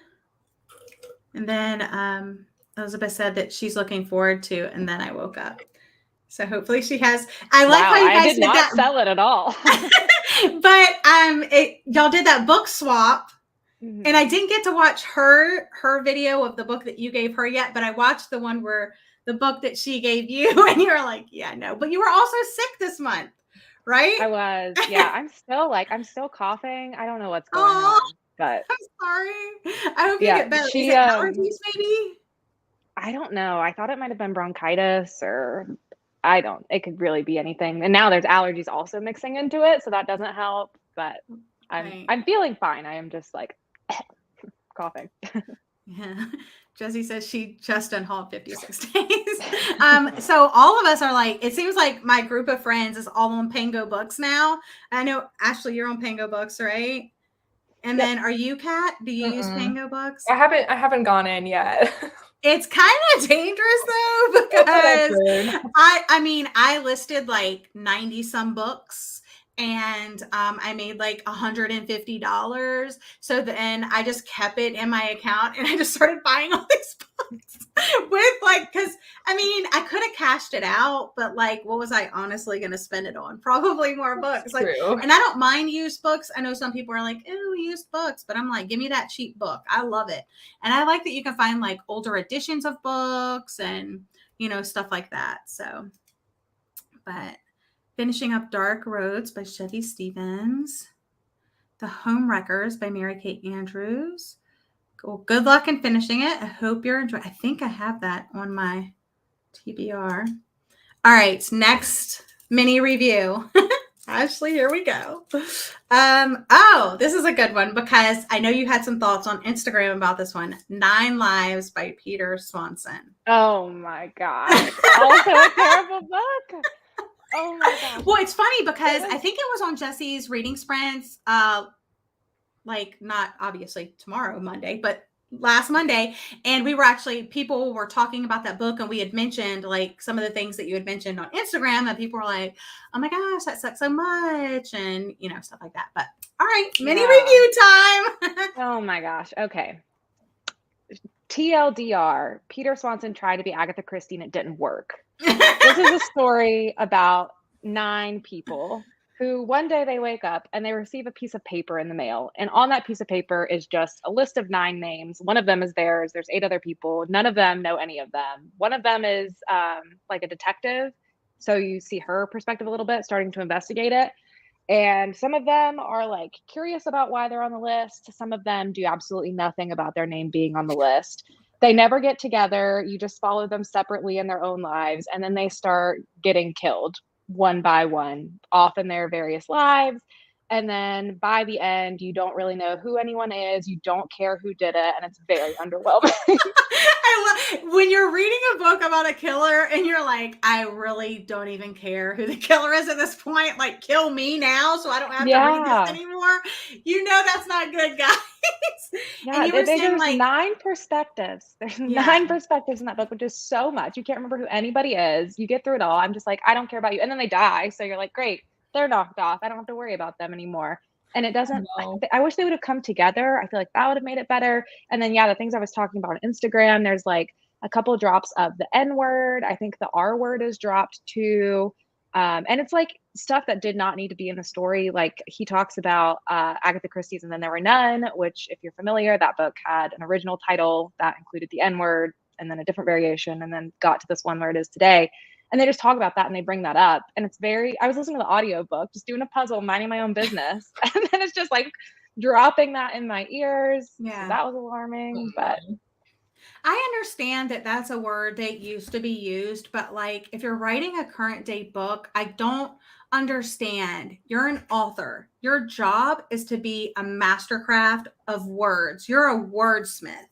And then Elizabeth said that she's looking forward to, and then I woke up. So hopefully she has. I like how you guys did not that. Sell it at all. But y'all did that book swap. Mm-hmm. And I didn't get to watch her video of the book that you gave her yet, but I watched the one where the book that she gave you, and you were like, yeah, no. But you were also sick this month, right? I was. Yeah, I'm still coughing. I don't know what's going on, but I'm sorry. I hope you get better. Is it allergies maybe? I don't know. I thought it might have been bronchitis, or it could really be anything. And now there's allergies also mixing into it, so that doesn't help. But I'm feeling fine. I am just like coughing. Yeah. Jessie says she just unhauled 56 days. So all of us are like, it seems like my group of friends is all on Pango Books now. I know, Ashley, you're on Pango Books, right? And then are you, Kat? Do you use Pango Books? I haven't gone in yet. It's kind of dangerous though, because I listed like 90 some books, and I made like $150. So then I just kept it in my account, and I just started buying all these books with like, because I mean, I could have cashed it out, but like, what was I honestly going to spend it on? Probably more books. Like, True. and I don't mind used books. I know some people are like, "Ooh, used books," but I'm like, give me that cheap book. I love it, and I like that you can find like older editions of books and stuff like that. So, but finishing up Dark Roads by Chevy Stevens, The Homewreckers by Mary Kate Andrews. Well, good luck in finishing it. I hope you're enjoying. I think I have that on my TBR. All right, next mini review. Ashley, here we go. This is a good one because I know you had some thoughts on Instagram about this one. 9 Lives by Peter Swanson. Oh my gosh. Also a terrible book. Oh my gosh. Well, it's funny because I think it was on Jesse's reading sprints, like not obviously tomorrow, Monday, but last Monday. And people were talking about that book, and we had mentioned like some of the things that you had mentioned on Instagram, and people were like, oh my gosh, that sucks so much, and stuff like that. But all right, mini review time. Oh my gosh. Okay. TLDR, Peter Swanson tried to be Agatha Christie and it didn't work. This is a story about 9 people who one day they wake up and they receive a piece of paper in the mail. And on that piece of paper is just a list of 9 names. One of them is theirs. There's 8 other people. None of them know any of them. One of them is like a detective. So you see her perspective a little bit, starting to investigate it. And some of them are like curious about why they're on the list. Some of them do absolutely nothing about their name being on the list. They never get together. You just follow them separately in their own lives. And then they start getting killed one by one off in their various lives. And then by the end, you don't really know who anyone is. You don't care who did it. And it's very underwhelming. When you're reading a book about a killer and you're like, I really don't even care who the killer is at this point. Like, kill me now so I don't have to read this anymore. That's not good, guys. Yeah, and you were saying, there's like 9 perspectives. There's 9 perspectives in that book, which is so much. You can't remember who anybody is. You get through it all. I'm just like, I don't care about you. And then they die. So you're like, great, they're knocked off. I don't have to worry about them anymore. And it doesn't, I wish they would have come together. I feel like that would have made it better. And then, the things I was talking about on Instagram, there's like a couple of drops of the N word. I think the R word is dropped too. And it's like stuff that did not need to be in the story. Like he talks about Agatha Christie's And Then There Were None, which if you're familiar, that book had an original title that included the N word and then a different variation and then got to this one where it is today. And they just talk about that and they bring that up. And it's I was listening to the audiobook, just doing a puzzle, minding my own business. And then it's just like dropping that in my ears. Yeah. So that was alarming, but I understand that that's a word that used to be used, but like if you're writing a current day book, I don't understand. You're an author. Your job is to be a mastercraft of words. You're a wordsmith.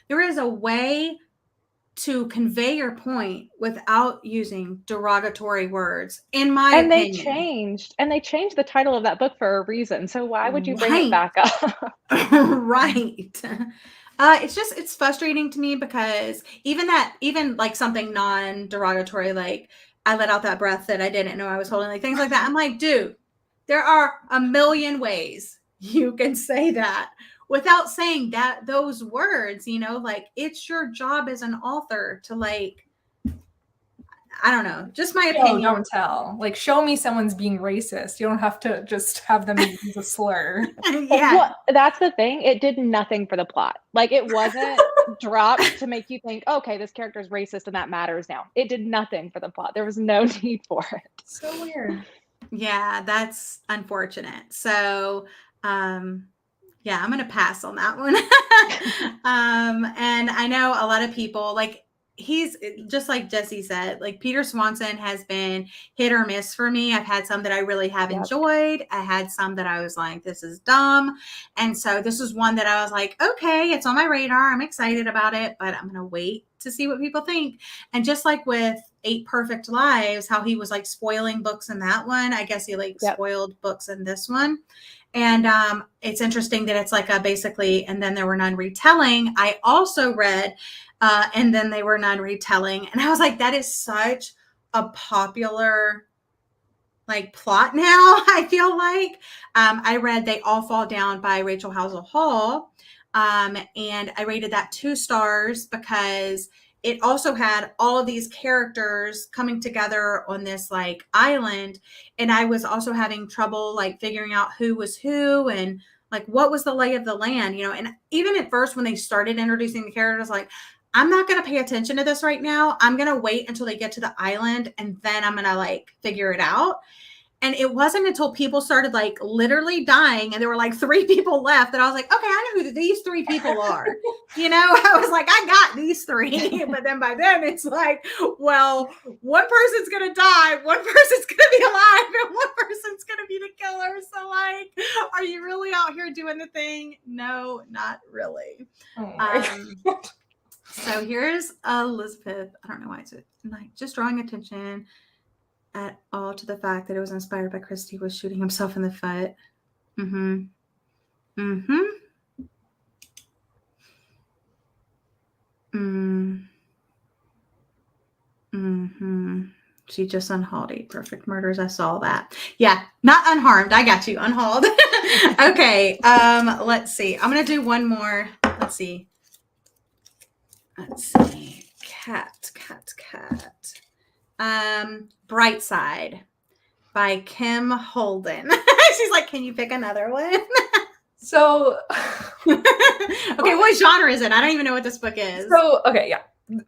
There is a way to convey your point without using derogatory words, in my opinion. They changed the title of that book for a reason. So why would you bring it back up? Right. It's frustrating to me because even like something non-derogatory, like I let out that breath that I didn't know I was holding, like things like that. I'm like, dude, there are a million ways you can say that without saying those words, like it's your job as an author to like, I don't know, just my opinion. Don't tell. Like, show me someone's being racist. You don't have to just have them use a slur. Yeah. Well, that's the thing. It did nothing for the plot. Like, it wasn't dropped to make you think, okay, this character is racist and that matters now. It did nothing for the plot. There was no need for it. So weird. Yeah, that's unfortunate. So, yeah, I'm going to pass on that one. And I know a lot of people, like, he's just like Jesse said, like Peter Swanson has been hit or miss for me. I've had some that I really have enjoyed. I had some that I was like, this is dumb. And so this is one that I was like, okay, it's on my radar. I'm excited about it, but I'm going to wait to see what people think. And just like with 8 Perfect Lives, how he was like spoiling books in that one, I guess he like spoiled books in this one. And it's interesting that it's like a basically, And Then There Were None retelling. I also read And Then They Were None retelling. And I was like, that is such a popular like plot now, I feel like. I read They All Fall Down by Rachel Howzell Hall. And I rated that 2 stars because it also had all of these characters coming together on this like island. And I was also having trouble like figuring out who was who and like what was the lay of the land, you know. And even at first when they started introducing the characters, like, I'm not going to pay attention to this right now. I'm going to wait until they get to the island and then I'm going to like figure it out. And it wasn't until people started like literally dying and there were like 3 people left that I was like, okay, I know who these 3 people are. You know, I was like, I got these 3. But then by then it's like, well, one person's going to die, one person's going to be alive, and one person's going to be the killer. So like, are you really out here doing the thing? No, not really. Oh So here's Elizabeth. I don't know why it's like just drawing attention at all to the fact that it was inspired by Christie was shooting himself in the foot. She just unhauled 8 perfect murders. I saw that. Yeah, not unharmed. I got you. Unhauled. Okay. Let's see. I'm gonna do one more. Let's see. Cat. Bright Side by Kim Holden. She's like, can you pick another one? So, okay, what genre is it? I don't even know what this book is. So, okay, yeah.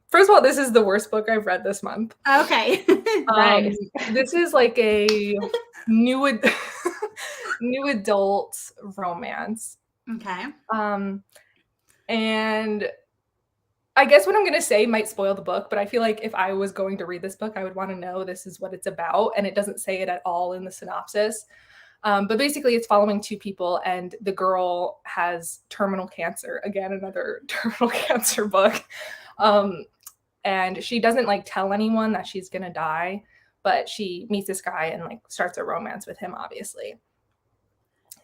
First of all, this is the worst book I've read this month. Okay. Nice. This is like a new adult romance. Okay. And I guess what I'm going to say might spoil the book, but I feel like if I was going to read this book, I would want to know this is what it's about, and it doesn't say it at all in the synopsis. But basically, it's following 2 people, and the girl has terminal cancer. Again, another terminal cancer book. And she doesn't like tell anyone that she's going to die, but she meets this guy and like starts a romance with him, obviously.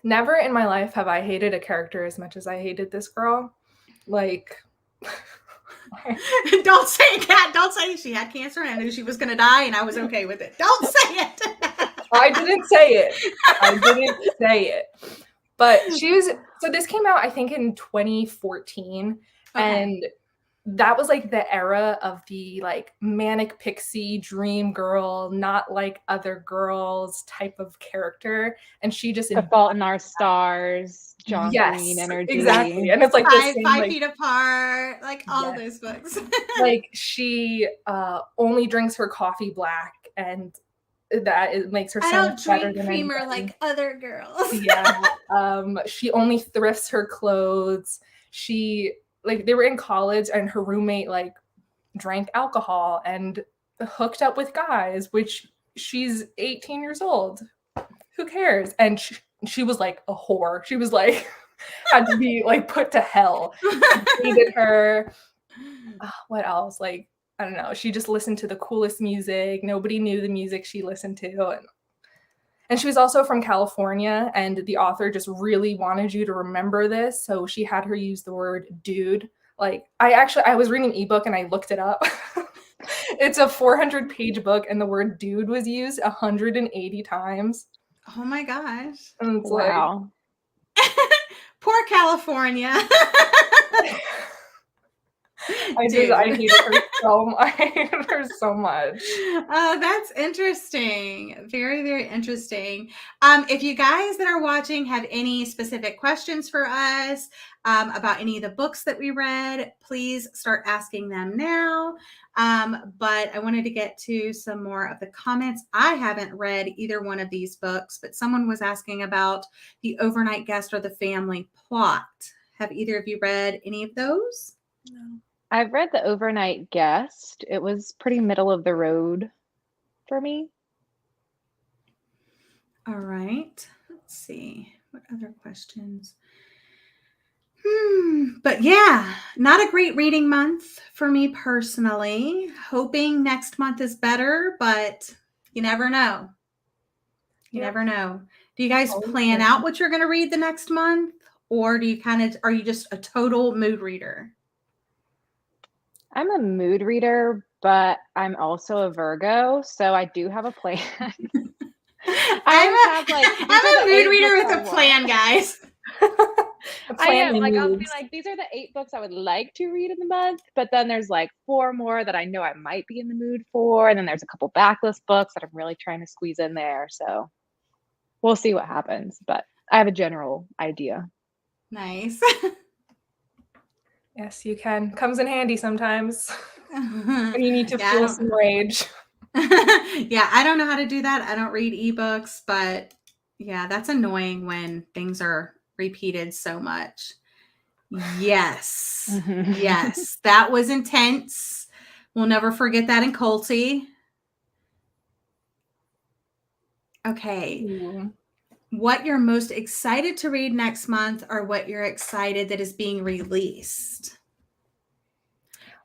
Never in my life have I hated a character as much as I hated this girl. Like... Don't say it, Kat. Don't say she had cancer and I knew she was going to die and I was okay with it. Don't say it. I didn't say it. But so this came out, I think, in 2014. Okay. And that was like the era of the like manic pixie dream girl, not like other girls type of character. And she just... The Fault in Our Stars, John Green energy. Exactly. And it's like five feet apart, like all those books. Like she only drinks her coffee black, and that it makes her so much better than creamer anybody. like other girls. Yeah. She only thrifts her clothes. She... like they were in college and her roommate like drank alcohol and hooked up with guys, which she's 18 years old. Who cares? And she was like a whore. She was like, had to be like put to hell. Hated her. What else? Like, I don't know. She just listened to the coolest music. Nobody knew the music she listened to. And she was also from California, and the author just really wanted you to remember this. So she had her use the word dude. Like, I was reading an ebook and I looked it up. It's a 400-page book, and the word dude was used 180 times. Oh my gosh. And it's wow. Like, poor California. I hated her so much. I hated her so much. Oh, that's interesting. Very, very interesting. If you guys that are watching have any specific questions for us about any of the books that we read, please start asking them now. But I wanted to get to some more of the comments. I haven't read either one of these books, but someone was asking about The Overnight Guest or The Family Plot. Have either of you read any of those? No. I've read The Overnight Guest. It was pretty middle of the road for me. All right. Let's see. What other questions? But yeah, not a great reading month for me personally. Hoping next month is better, but you never know. You never know. Do you guys plan out what you're going to read the next month? Or do you are you just a total mood reader? I'm a mood reader, but I'm also a Virgo, so I do have a plan. I'm a mood reader with a plan, guys. I am, my like, I'll be moods. like, "These are the 8 books I would like to read in the month," but then there's, like, 4 more that I know I might be in the mood for, and then there's a couple backlist books that I'm really trying to squeeze in there, so we'll see what happens, but I have a general idea. Nice. Yes, you can. Comes in handy sometimes when you need to Yeah, fuel some rage. yeah, I don't know how to do that. I don't read ebooks, but yeah, that's annoying when things are repeated so much. Yes. Mhm. Yes. That was intense. We'll never forget that in Colty. Okay. Ooh. What you're most excited to read next month, or what you're excited that is being released?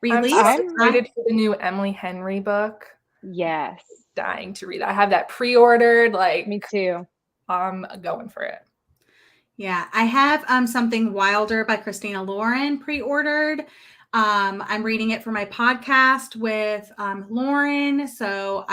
I'm so I'm excited for the new Emily Henry book. Yes. Dying to read that. I have that pre-ordered. Like, Me too. I'm going for it. Yeah, I have Something Wilder by Christina Lauren pre-ordered. I'm reading it for my podcast with Lauren. So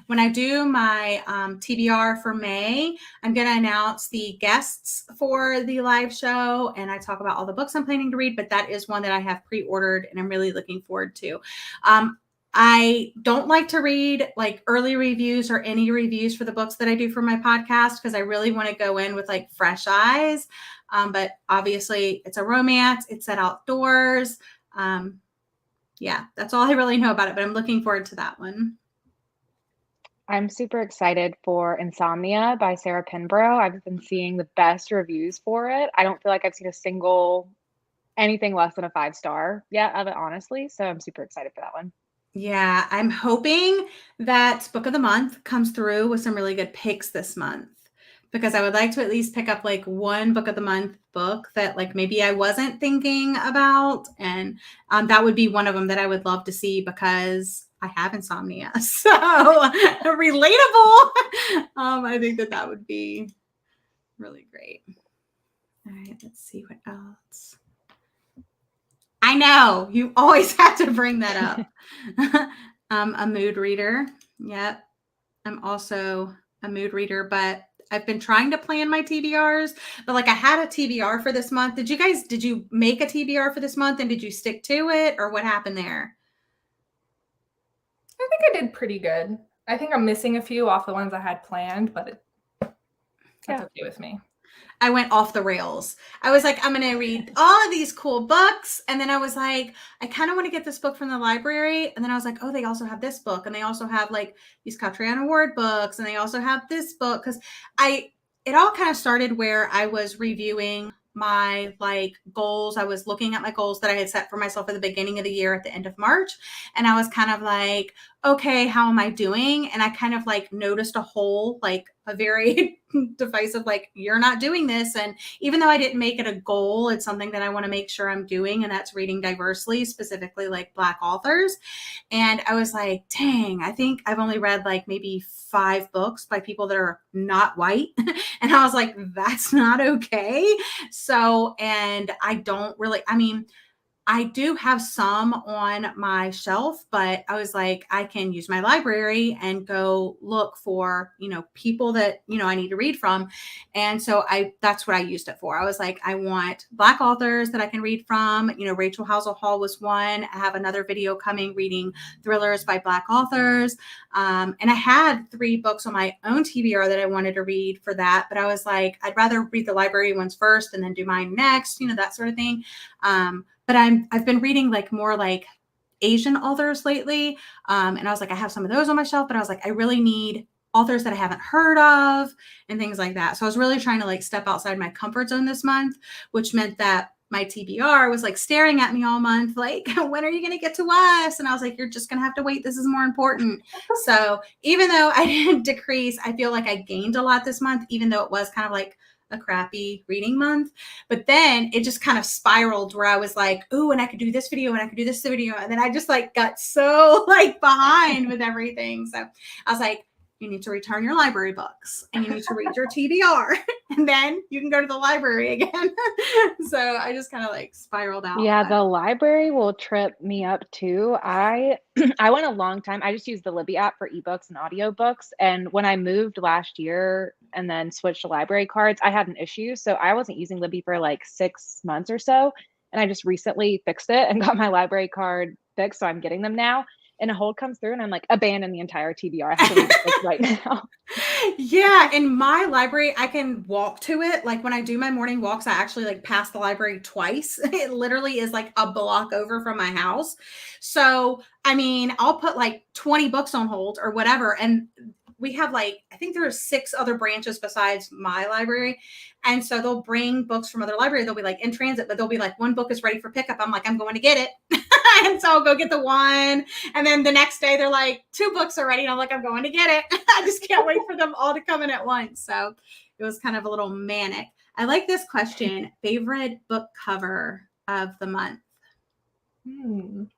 when I do my TBR for May, I'm going to announce the guests for the live show, and I talk about all the books I'm planning to read. But that is one that I have pre-ordered, and I'm really looking forward to. I don't like to read like early reviews or any reviews for the books that I do for my podcast, because I really want to go in with like fresh eyes. But obviously it's a romance. It's set outdoors. Yeah, that's all I really know about it, but I'm looking forward to that one. I'm super excited for Insomnia by Sarah Pinborough. I've been seeing the best reviews for it. I don't feel like I've seen a single anything less than a 5-star yet of it, honestly. So I'm super excited for that one. Yeah, I'm hoping that Book of the Month comes through with some really good picks this month, because I would like to at least pick up like one Book of the Month book that like maybe I wasn't thinking about. And that would be one of them that I would love to see, because I have insomnia. So relatable. I think that would be really great. All right, let's see what else. I know you always have to bring that up. A mood reader. Yep. I'm also a mood reader, but I've been trying to plan my TBRs, but like I had a TBR for this month. Did you make a TBR for this month, and did you stick to it, or what happened there? I think I did pretty good. I think I'm missing a few off the ones I had planned, but that's okay with me. I went off the rails. I was like, I'm going to read all of these cool books. And then I was like, I kind of want to get this book from the library. And then I was like, oh, they also have this book. And they also have like these Catriona Award books. And they also have this book. Because it all kind of started where I was reviewing my like goals. I was looking at my goals that I had set for myself at the beginning of the year at the end of March. And I was kind of like, okay, how am I doing? And I kind of like noticed a whole, like a very divisive, like, you're not doing this. And even though I didn't make it a goal, it's something that I want to make sure I'm doing. And that's reading diversely, specifically like Black authors. And I was like, dang, I think I've only read like maybe 5 books by people that are not white. And I was like, that's not okay. So, and I don't really, I do have some on my shelf, but I was like, I can use my library and go look for, people that, I need to read from. And so that's what I used it for. I was like, I want Black authors that I can read from. Rachel Howzell Hall was one. I have another video coming reading thrillers by Black authors. And I had 3 books on my own TBR that I wanted to read for that. But I was like, I'd rather read the library ones first and then do mine next, that sort of thing. But I've been reading like more like Asian authors lately. And I was like, I have some of those on my shelf, but I was like, I really need authors that I haven't heard of and things like that. So I was really trying to like step outside my comfort zone this month, which meant that my TBR was like staring at me all month, like, when are you going to get to us? And I was like, you're just going to have to wait. This is more important. So even though I didn't decrease, I feel like I gained a lot this month, even though it was kind of like a crappy reading month. But then it just kind of spiraled where I was like, ooh, and I could do this video and I could do this video. And then I just like got so like behind with everything. So I was like, you need to return your library books and you need to read your TBR and then you can go to the library again. So I just kind of like spiraled out. Yeah, the library will trip me up too. I I went a long time. I just used the Libby app for ebooks and audiobooks. And when I moved last year and then switched to library cards, I had an issue. So I wasn't using Libby for like 6 months or so. And I just recently fixed it and got my library card fixed. So I'm getting them now. And a hold comes through and I'm like, abandon the entire TBR. I have to read this right now. Yeah, in my library, I can walk to it. Like when I do my morning walks, I actually like pass the library twice. It literally is like a block over from my house. So, I mean, I'll put like 20 books on hold or whatever. And we have like, I think there are 6 other branches besides my library. And so they'll bring books from other libraries. They'll be like in transit, but they'll be like, one book is ready for pickup. I'm like, I'm going to get it. And so I'll go get the one. And then the next day they're like, 2 books are ready. And I'm like, I'm going to get it. I just can't wait for them all to come in at once. So it was kind of a little manic. I like this question. Favorite book cover of the month? Mine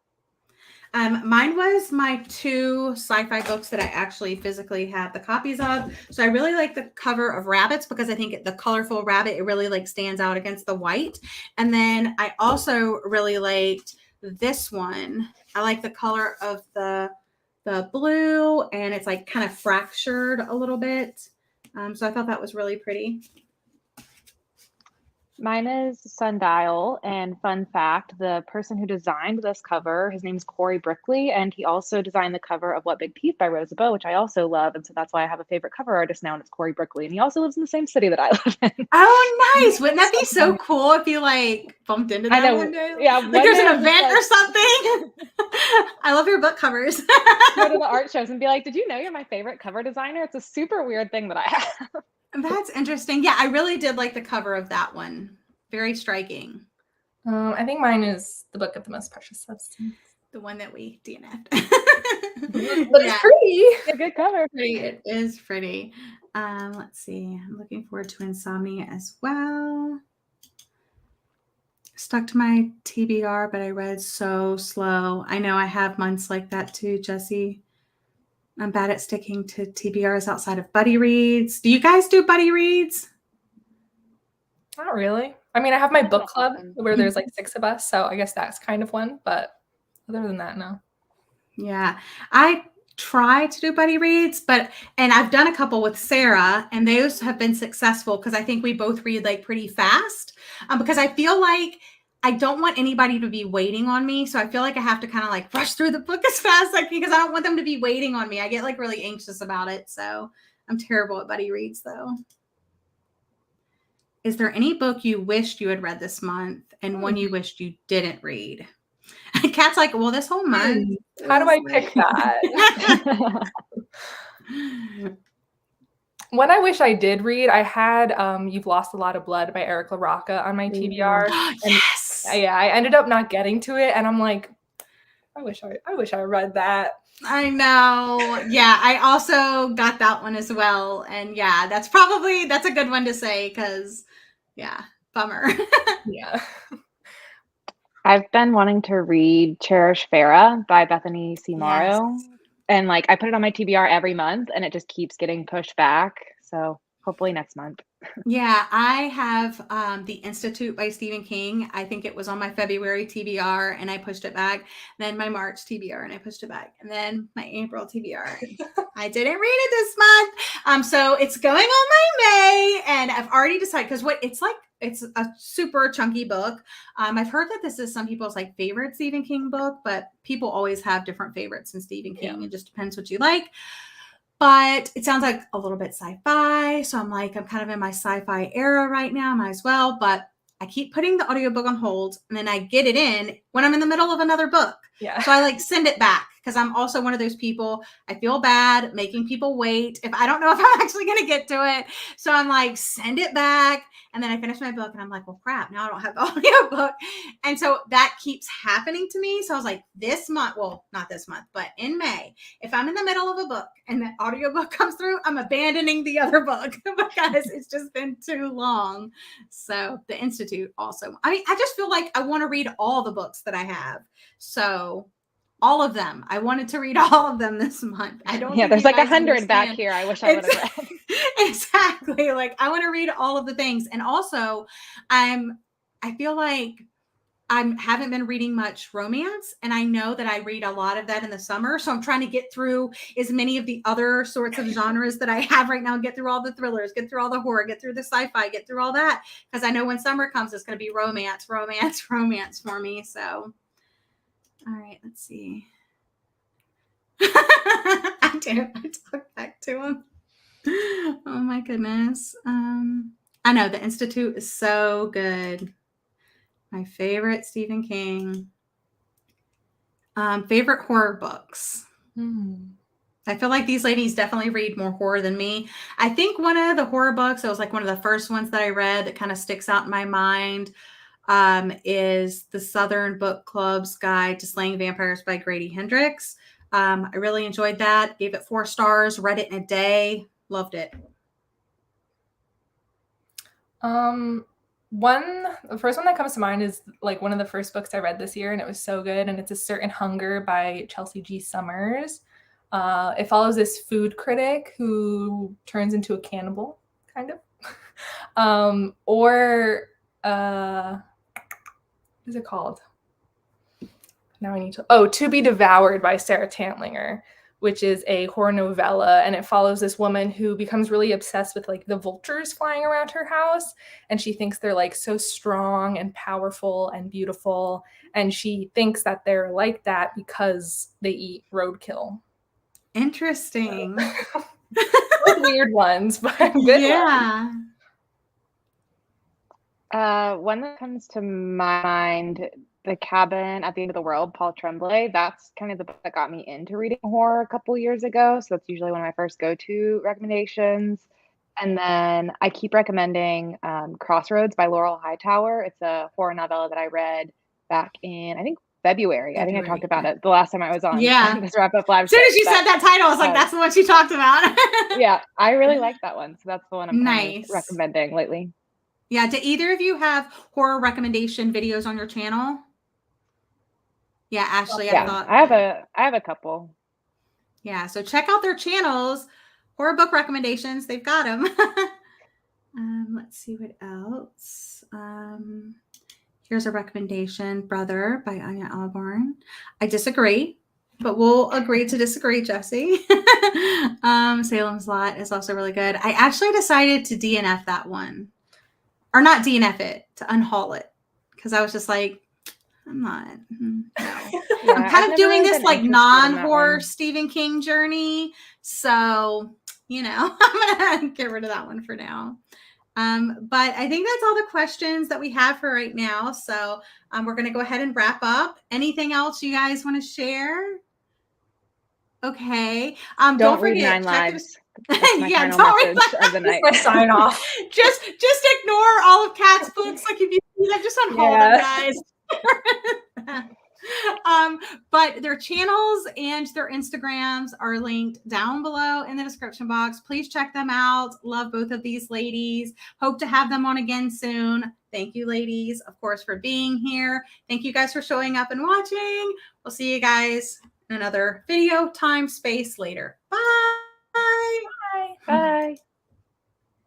was my 2 sci-fi books that I actually physically have the copies of. So I really like the cover of Rabbits because I think the colorful rabbit, it really like stands out against the white. And then I also really liked this one. I like the color of the blue and it's like kind of fractured a little bit. So I thought that was really pretty. Mine is Sundial, and fun fact, the person who designed this cover, his name is Corey Brickley, and he also designed the cover of What Big Teeth by Rosa Bowe, which I also love, and so that's why I have a favorite cover artist now, and it's Corey Brickley, and he also lives in the same city that I live in. Oh, nice. Wouldn't that be so cool if you like bumped into them one day? Yeah, like there's an event or something. I love your book covers. Go to the art shows and be like, did you know you're my favorite cover designer? It's a super weird thing that I have. That's interesting. Yeah, I really did like the cover of that one. Very striking. I think mine is The Book of the Most Precious Substance. The one that we DNF'd. But it's pretty. It's a good cover. It is pretty. Let's see. I'm looking forward to Insomnia as well. Stuck to my TBR, but I read so slow. I know I have months like that too, Jessie. I'm bad at sticking to TBRs outside of buddy reads. Do you guys do buddy reads? Not really. I mean, I have my book club where there's like 6 of us, so I guess that's kind of one, but other than that, no. Yeah, I try to do buddy reads, and I've done a couple with Sara, and those have been successful because I think we both read like pretty fast, because I feel like I don't want anybody to be waiting on me. So I feel like I have to kind of like rush through the book as fast as I can because I don't want them to be waiting on me. I get like really anxious about it. So I'm terrible at buddy reads though. Is there any book you wished you had read this month and one you wished you didn't read? Kat's like, well, this whole month. How do I pick that? One I wish I did read, I had You've Lost a Lot of Blood by Eric LaRocca on my TBR. Yes. And yeah, I ended up not getting to it. And I'm like, I wish I read that. I know. Yeah, I also got that one as well. And yeah, that's a good one to say because, yeah, bummer. Yeah. I've been wanting to read Cherish Farah by Bethany C. Morrow. Yes. And like I put it on my TBR every month and it just keeps getting pushed back. So hopefully next month. Yeah, I have The Institute by Stephen King. I think it was on my February TBR and I pushed it back. Then my March TBR and I pushed it back. And then my April TBR. I didn't read it this month. So it's going on my May. And I've already decided because it's a super chunky book. I've heard that this is some people's like favorite Stephen King book, but people always have different favorites in Stephen King. Yeah. It just depends what you like. But it sounds like a little bit sci-fi. So I'm kind of in my sci-fi era right now. Might as well. But I keep putting the audiobook on hold and then I get it in when I'm in the middle of another book. Yeah. So I send it back because I'm also one of those people. I feel bad making people wait if I don't know if I'm actually going to get to it. So I'm like, send it back. And then I finish my book and I'm like, well, crap, now I don't have the audiobook. And so that keeps happening to me. So I was like, this month, well, not this month, but in May, if I'm in the middle of a book and the audiobook comes through, I'm abandoning the other book because it's just been too long. So The Institute also, I just feel like I want to read all the books that I have. So all of them. I wanted to read all of them this month. I don't. Yeah, think there's you like guys 100 back understand. here. I wish I would have read. Exactly. Like I want to read all of the things. And also I feel like I haven't been reading much romance, and I know that I read a lot of that in the summer. So I'm trying to get through as many of the other sorts of genres that I have right now, get through all the thrillers, get through all the horror, get through the sci-fi, get through all that. Because I know when summer comes, it's going to be romance, romance, romance for me. So, all right, let's see. I do. I talk back to him. Oh my goodness. I know the Institute is so good. My favorite Stephen King. Favorite horror books. I feel like these ladies definitely read more horror than me. I think one of the horror books, it was like one of the first ones that I read that kind of sticks out in my mind, is the Southern Book Club's Guide to Slaying Vampires by Grady Hendrix. I really enjoyed that. Gave it 4 stars. Read it in a day. Loved it. The first one that comes to mind is like one of the first books I read this year, and it was so good. And it's A Certain Hunger by Chelsea G. Summers. It follows this food critic who turns into a cannibal, kind of. What is it called? Now I need to. To Be Devoured by Sarah Tantlinger, which is a horror novella, and it follows this woman who becomes really obsessed with like the vultures flying around her house, and she thinks they're like so strong and powerful and beautiful, and she thinks that they're like that because they eat roadkill. Interesting. Weird ones, but good Yeah. ones. One that comes to my mind, The Cabin at the End of the World, Paul Tremblay. That's kind of the book that got me into reading horror a couple years ago. So that's usually one of my first go-to recommendations. And then I keep recommending Crossroads by Laurel Hightower. It's a horror novella that I read back in, I think, February. I think I talked about it the last time I was on this wrap-up live. As soon as you said that title, I was like, that's the one she talked about. Yeah, I really like that one. So that's the one I'm nice. Recommending lately. Yeah, do either of you have horror recommendation videos on your channel? Yeah, Ashley, yeah, I have a couple. Yeah, so check out their channels. Horror book recommendations, they've got them. Let's see what else. Here's a recommendation, Brother by Anya Albarn. I disagree, but we'll agree to disagree, Jesse. Salem's Lot is also really good. I actually decided to DNF that one. Or not DNF it, to unhaul it. Because I was just like, I'm not. No. Yeah, I'm kind of doing this like non-horror Stephen King journey. So, I'm going to get rid of that one for now. But I think that's all the questions that we have for right now. So we're going to go ahead and wrap up. Anything else you guys want to share? Okay. Don't forget. Read 9 Lives. Yeah, don't read of the night. Sign off. just ignore all of Kat's books. Like if you see them, just unhaul them, guys. But their channels and their Instagrams are linked down below in the description box. Please check them out. Love both of these ladies. Hope to have them on again soon. Thank you, ladies, of course, for being here. Thank you guys for showing up and watching. We'll see you guys in another video, time, space later. Bye. Bye.